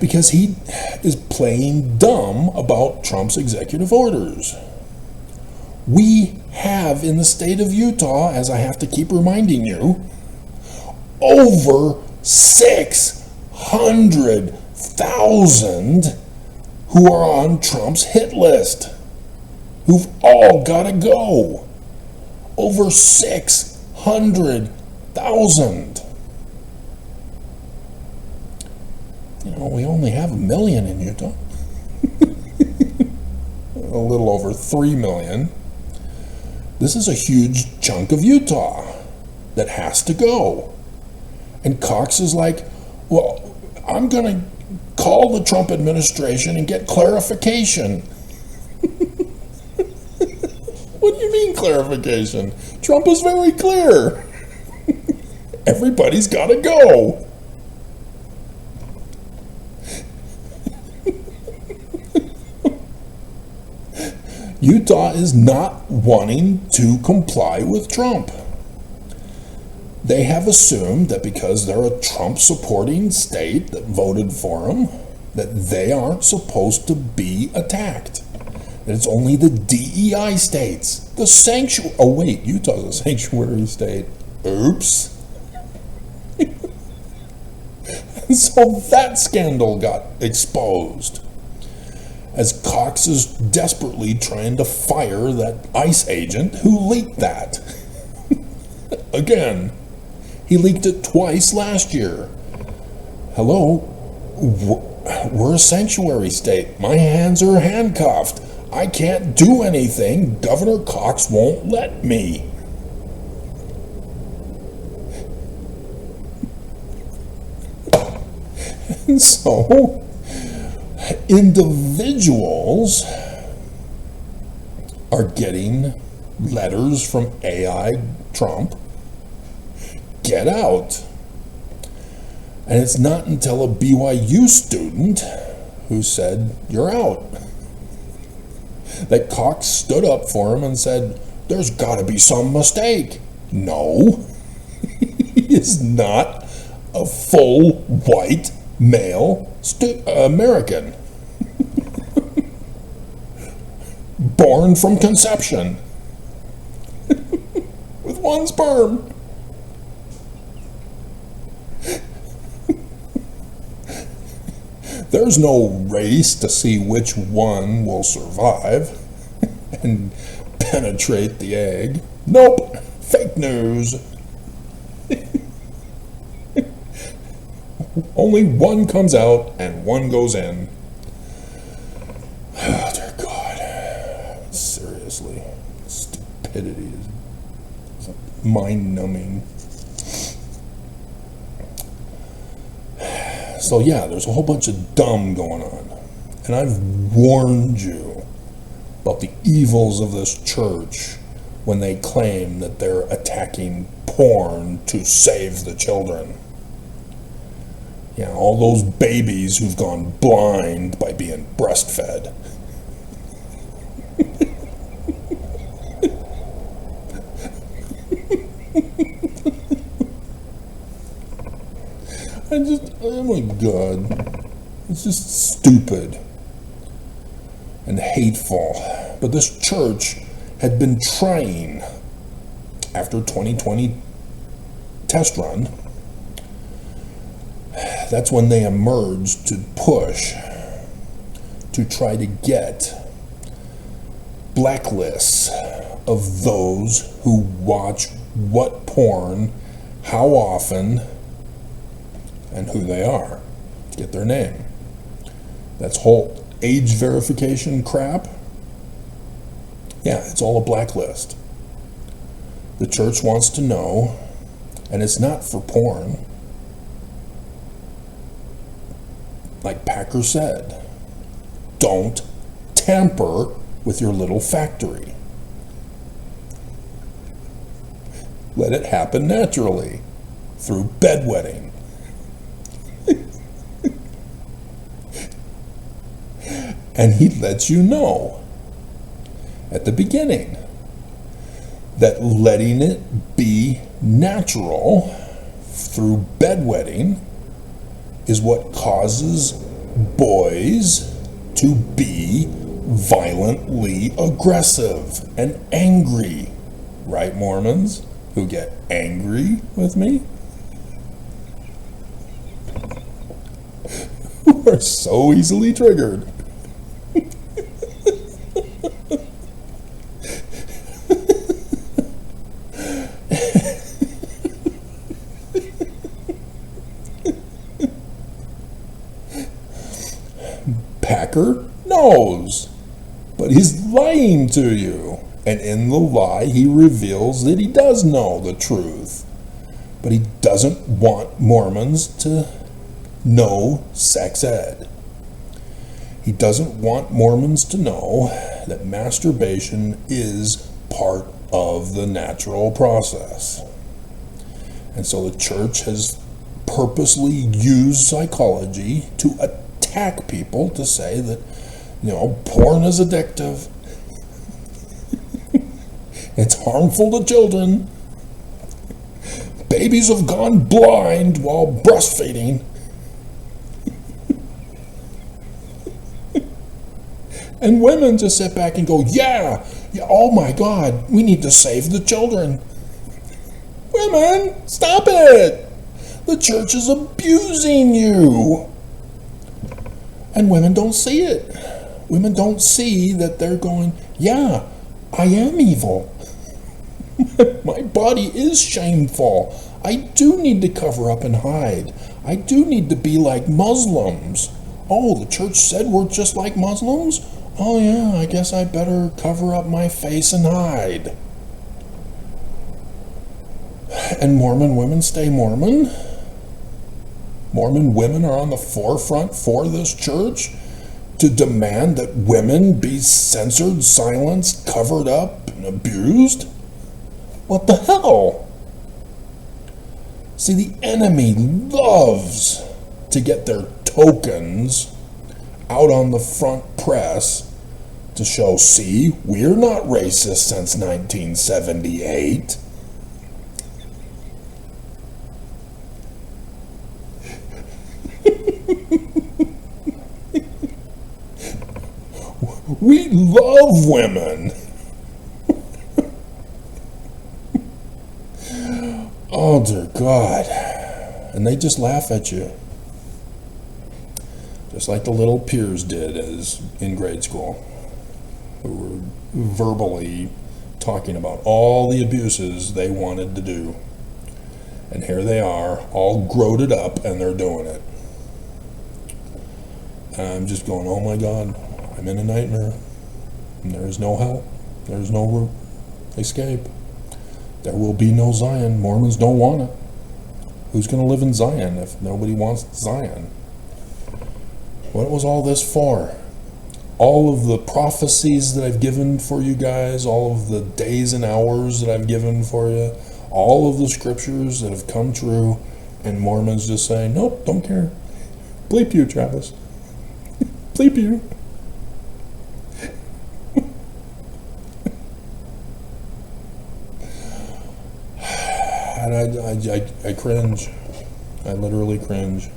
because he is playing dumb about Trump's executive orders. We have in the state of Utah, as I have to keep reminding you, over 600,000 who are on Trump's hit list, who've all got to go. Over 600,000. You know, we only have 1 million in Utah. A little over 3 million. This is a huge chunk of Utah that has to go. And Cox is like, well, I'm going to call the Trump administration and get clarification. What do you mean clarification? Trump is very clear. Everybody's got to go. Utah is not wanting to comply with Trump. They have assumed that because they're a Trump-supporting state that voted for him, that they aren't supposed to be attacked. That it's only the DEI states, the sanctuary. Oh wait, Utah's a sanctuary state. Oops. And so that scandal got exposed, as Cox is desperately trying to fire that ICE agent who leaked that. Again, he leaked it twice last year. Hello, we're a sanctuary state. My hands are handcuffed. I can't do anything. Governor Cox won't let me. And so individuals are getting letters from AI Trump, get out. And it's not until a BYU student who said, you're out, that Cox stood up for him and said, there's got to be some mistake. No, he is not a full white male American. Born from conception with one sperm. There's no race to see which one will survive and penetrate the egg. Nope, fake news. Only one comes out and one goes in. Oh, dear God. Seriously. stupidity is mind-numbing. So yeah, there's a whole bunch of dumb going on. And I've warned you about the evils of this church when they claim that they're attacking porn to save the children. Yeah, all those babies who've gone blind by being breastfed. Oh my God, it's just stupid and hateful. But this church had been trying, after 2020 test run, that's when they emerged to push to try to get blacklists of those who watch what porn, how often, and who they are, to get their name. That's whole age verification crap. Yeah, it's all a blacklist. The church wants to know, and it's not for porn. Like Packer said, don't tamper with your little factory. Let it happen naturally, through bedwetting. And he lets you know at the beginning that letting it be natural through bedwetting is what causes boys to be violently aggressive and angry. Right, Mormons who get angry with me? Who are so easily triggered. Packer knows, but he's lying to you. And in the lie, he reveals that he does know the truth. But he doesn't want Mormons to know sex ed. He doesn't want Mormons to know that masturbation is part of the natural process. And so the church has purposely used psychology to attack people to say that, porn is addictive. It's harmful to children. Babies have gone blind while breastfeeding. And women just sit back and go, yeah, oh my God, we need to save the children. Women, stop it. The church is abusing you. And women don't see it. Women don't see that they're going, yeah, I am evil. My body is shameful. I do need to cover up and hide. I do need to be like Muslims. Oh, the church said we're just like Muslims? Oh yeah, I guess I better cover up my face and hide. And Mormon women stay Mormon. Mormon women are on the forefront for this church to demand that women be censored, silenced, covered up, and abused. What the hell? See, the enemy loves to get their tokens out on the front press to show, see, we're not racist since 1978. We love women. Oh, dear God. And they just laugh at you. Just like the little peers did as in grade school, who were verbally talking about all the abuses they wanted to do. And here they are, all groated up, and they're doing it. And I'm just going, oh my God, I'm in a nightmare. And there is no help. There's no escape. There will be no Zion. Mormons don't want it. Who's going to live in Zion if nobody wants Zion? What was all this for? All of the prophecies that I've given for you guys, all of the days and hours that I've given for you, all of the scriptures that have come true, and Mormons just saying, nope, don't care. Bleep you, Travis. Bleep you. And I cringe. I literally cringe.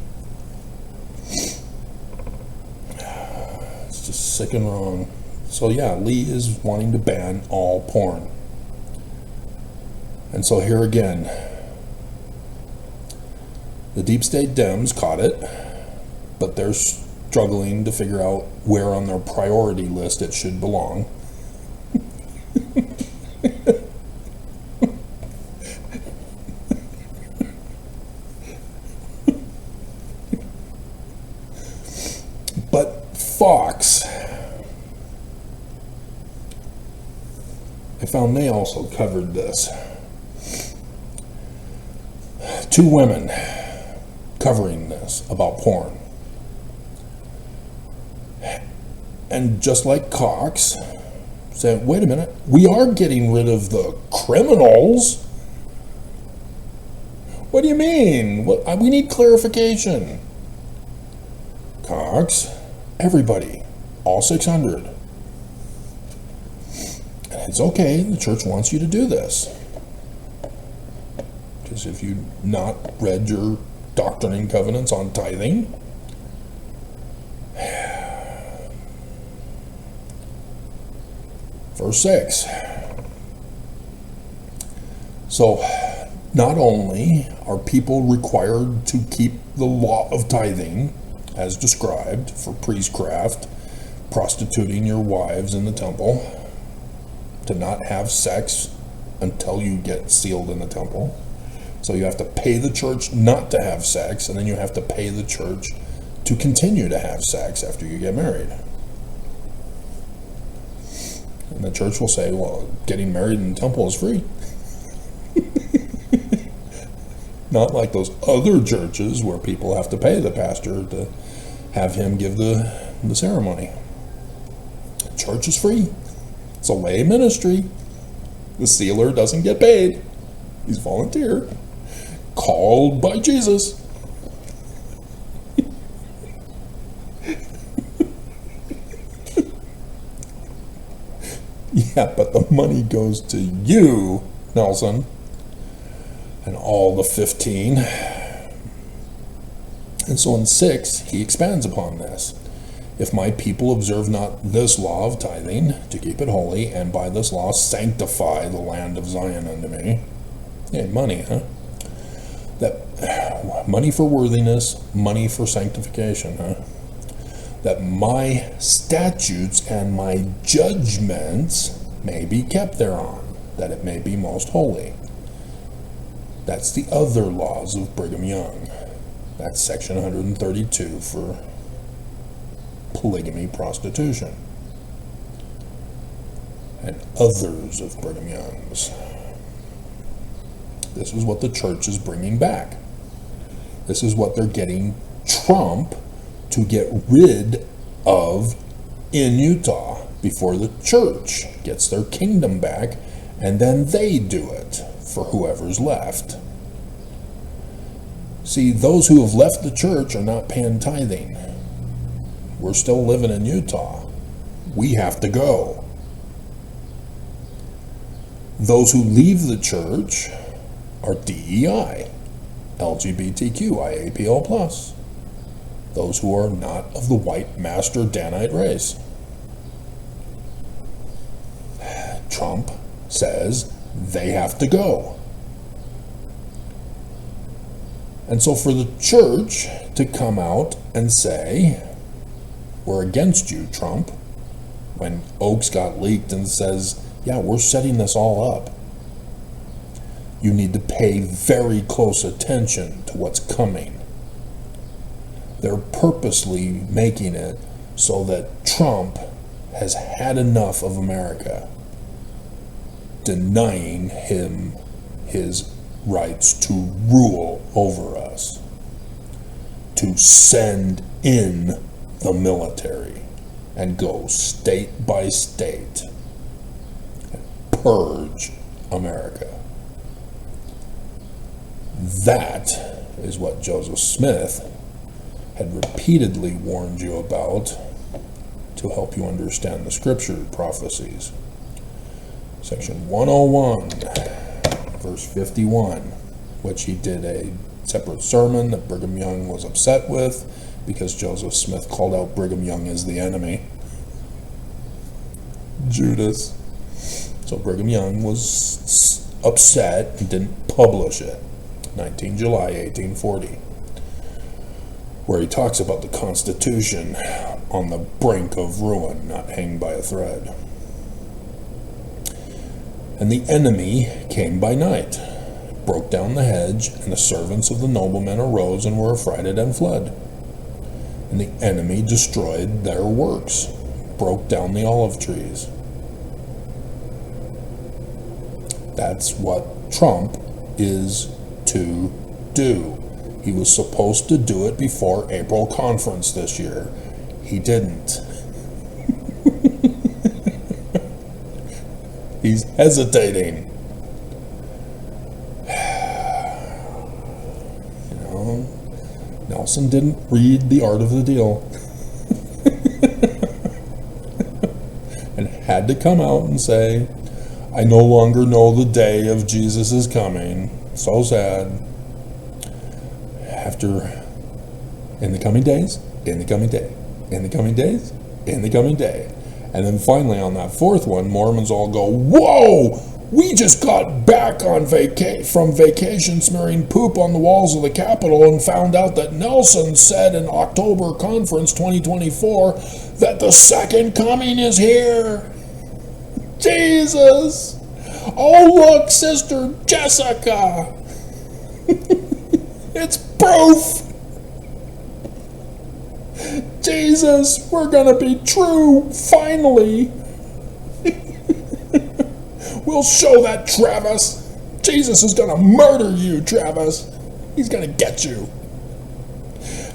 It's just sick and wrong. So yeah, Lee is wanting to ban all porn. And so here again, the deep state Dems caught it, but they're struggling to figure out where on their priority list it should belong. But Fox, I found they also covered this. 2 women covering this about porn. And just like Cox said, wait a minute, we are getting rid of the criminals. What do you mean? We need clarification. Cox, everybody, all 600. It's okay, the church wants you to do this. Because if you've not read your Doctrine and Covenants on tithing, verse 6. So, not only are people required to keep the law of tithing, as described, for priestcraft, prostituting your wives in the temple, to not have sex until you get sealed in the temple. So you have to pay the church not to have sex, and then you have to pay the church to continue to have sex after you get married. And the church will say, well, getting married in the temple is free. Not like those other churches where people have to pay the pastor to have him give the ceremony. The church is free. It's a lay ministry. The sealer doesn't get paid. He's volunteer. Called by Jesus. Yeah, but the money goes to you, Nelson, and all the 15. And so in 6, he expands upon this. If my people observe not this law of tithing, to keep it holy, and by this law sanctify the land of Zion unto me. Yeah, money, huh? That money for worthiness, money for sanctification, huh? That my statutes and my judgments may be kept thereon, that it may be most holy. That's the other laws of Brigham Young. That's section 132 for polygamy, prostitution, and others of Brigham Young's. This is what the church is bringing back. This is what they're getting Trump to get rid of in Utah before the church gets their kingdom back, and then they do it for whoever's left. See, those who have left the church are not paying tithing. We're still living in Utah. We have to go. Those who leave the church are DEI, LGBTQ, IAPL+. Those who are not of the white master Danite race. Trump says they have to go. And so for the church to come out and say, we're against you, Trump, when Oaks got leaked and says, yeah, we're setting this all up. You need to pay very close attention to what's coming. They're purposely making it so that Trump has had enough of America. denying him his rights to rule over us, to send in the military and go state by state and purge America. That is what Joseph Smith had repeatedly warned you about to help you understand the scripture prophecies. Section 101, verse 51, which he did a separate sermon that Brigham Young was upset with because Joseph Smith called out Brigham Young as the enemy, Judas. So Brigham Young was upset and didn't publish it. 19 July 1840, where he talks about the Constitution on the brink of ruin, not hanged by a thread. And the enemy came by night, broke down the hedge, and the servants of the noblemen arose and were affrighted and fled. And the enemy destroyed their works, broke down the olive trees. That's what Trump is to do. He was supposed to do it before April conference this year. He didn't. He's hesitating. You know, Nelson didn't read The Art of the Deal. And had to come out and say, I no longer know the day of Jesus' coming. So sad. After, in the coming days, in the coming day, in the coming days, in the coming day. And then finally on that fourth one, Mormons all go, whoa! We just got back on from vacation smearing poop on the walls of the Capitol and found out that Nelson said in October conference 2024 that the second coming is here. Jesus! Oh look, Sister Jessica! It's proof! Jesus, we're gonna be true, finally! We'll show that, Travis! Jesus is gonna murder you, Travis! He's gonna get you!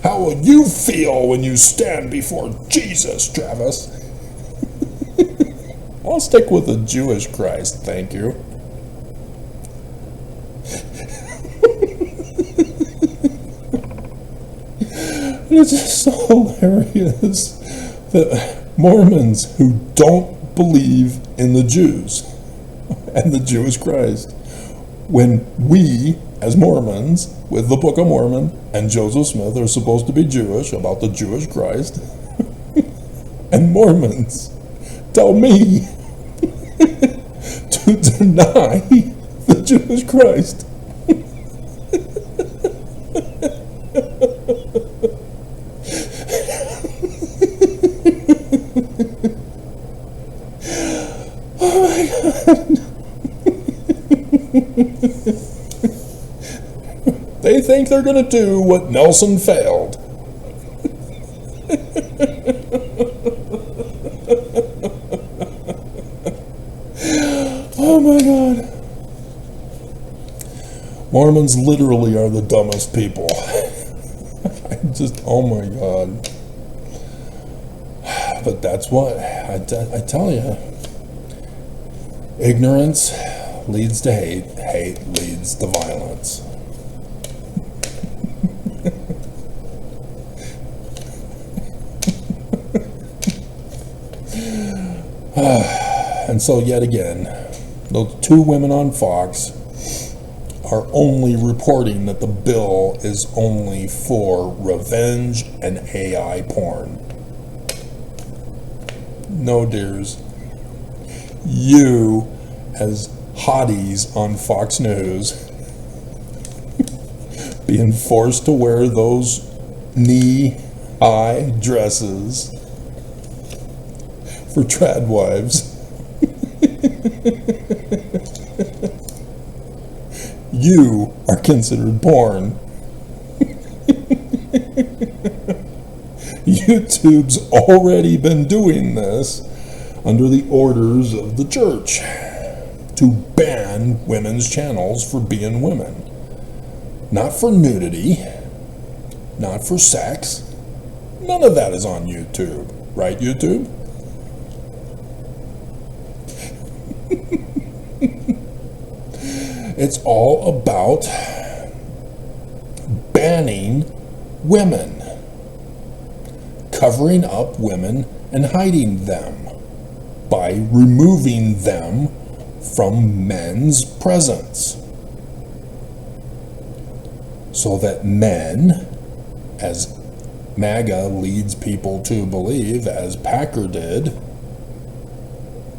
How will you feel when you stand before Jesus, Travis? I'll stick with the Jewish Christ, thank you. It's just so hilarious that Mormons who don't believe in the Jews and the Jewish Christ, when we, as Mormons, with the Book of Mormon and Joseph Smith are supposed to be Jewish about the Jewish Christ, and Mormons tell me to deny the Jewish Christ. Oh my God. They think they're going to do what Nelson failed. Oh my God. Mormons literally are the dumbest people. Oh my God. But that's what, I tell you. Ignorance leads to hate. Hate leads to violence. And so yet again, those two women on Fox are only reporting that the bill is only for revenge and AI porn. No, dears. You, as hotties on Fox News, being forced to wear those knee-high dresses for trad wives. You are considered porn. YouTube's already been doing this under the orders of the church. to ban women's channels for being women. Not for nudity, not for sex. None of that is on YouTube. Right, YouTube? It's all about banning women, covering up women and hiding them by removing them from men's presence, so that men, as MAGA leads people to believe, as Packer did,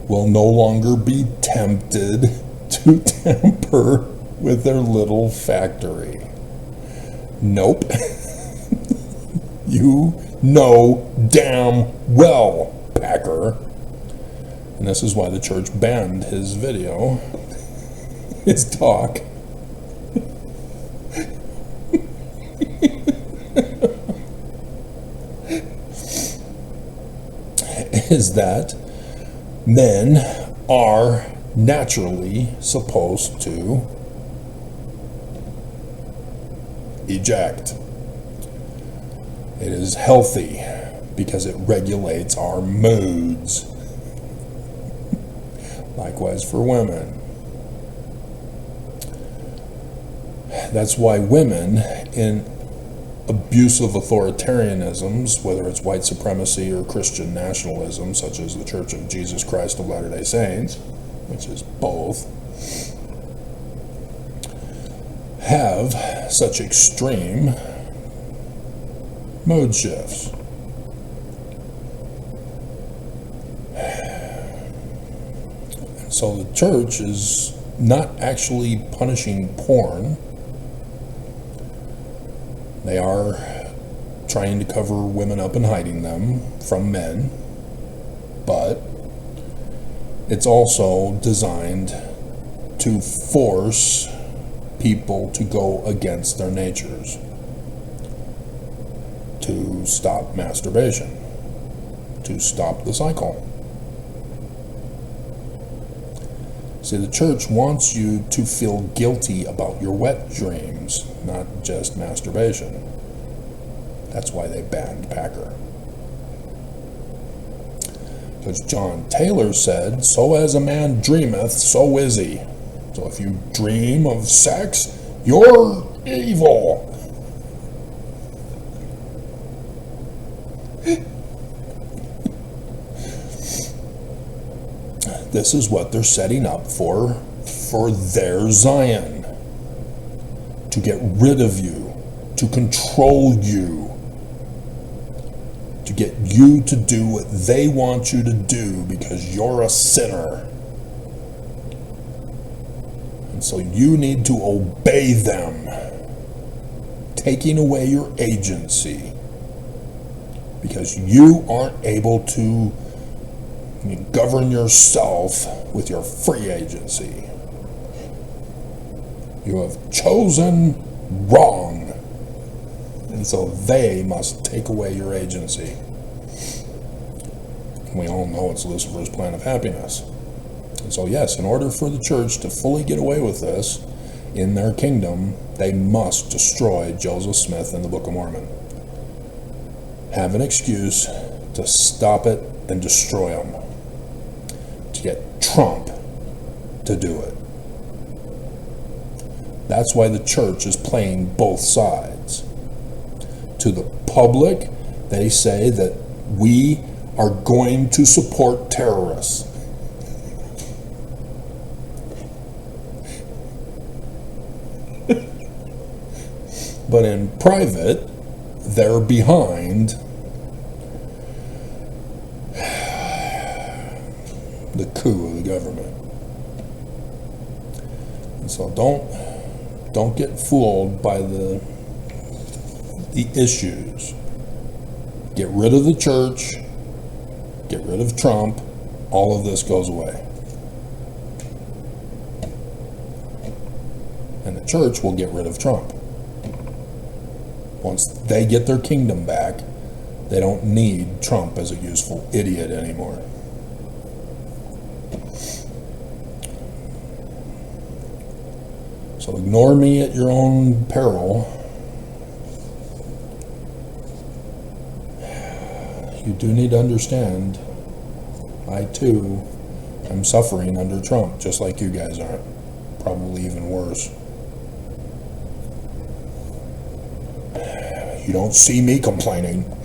will no longer be tempted to tamper with their little factory. Nope. You know damn well, Packer. And this is why the church banned his video, his talk. Is that men are naturally supposed to eject. It is healthy because it regulates our moods. Likewise for women. That's why women in abusive authoritarianisms, whether it's white supremacy or Christian nationalism, such as the Church of Jesus Christ of Latter-day Saints, which is both, have such extreme mood shifts. So the church is not actually punishing porn. They are trying to cover women up and hiding them from men, but it's also designed to force people to go against their natures, to stop masturbation, to stop the cycle. See, the church wants you to feel guilty about your wet dreams, not just masturbation. That's why they banned Packer. Because John Taylor said, "So as a man dreameth, so is he." So if you dream of sex, you're evil. This is what they're setting up for their Zion. To get rid of you, to control you, to get you to do what they want you to do because you're a sinner. And so you need to obey them, taking away your agency because you aren't able to govern yourself with your free agency. You have chosen wrong, and so they must take away your agency. We all know it's Lucifer's plan of happiness. And so yes, in order for the church to fully get away with this in their kingdom, they must destroy Joseph Smith and the Book of Mormon. Have an excuse to stop it and destroy them. To get Trump to do it. That's why the church is playing both sides. To the public, they say that we are going to support terrorists. But in private, they're behind the coup of the government. And so don't get fooled by the issues. Get rid of the church, get rid of Trump, all of this goes away. And the church will get rid of Trump. Once they get their kingdom back, they don't need Trump as a useful idiot anymore. So ignore me at your own peril. You do need to understand, I too am suffering under Trump, just like you guys are. Probably even worse. You don't see me complaining.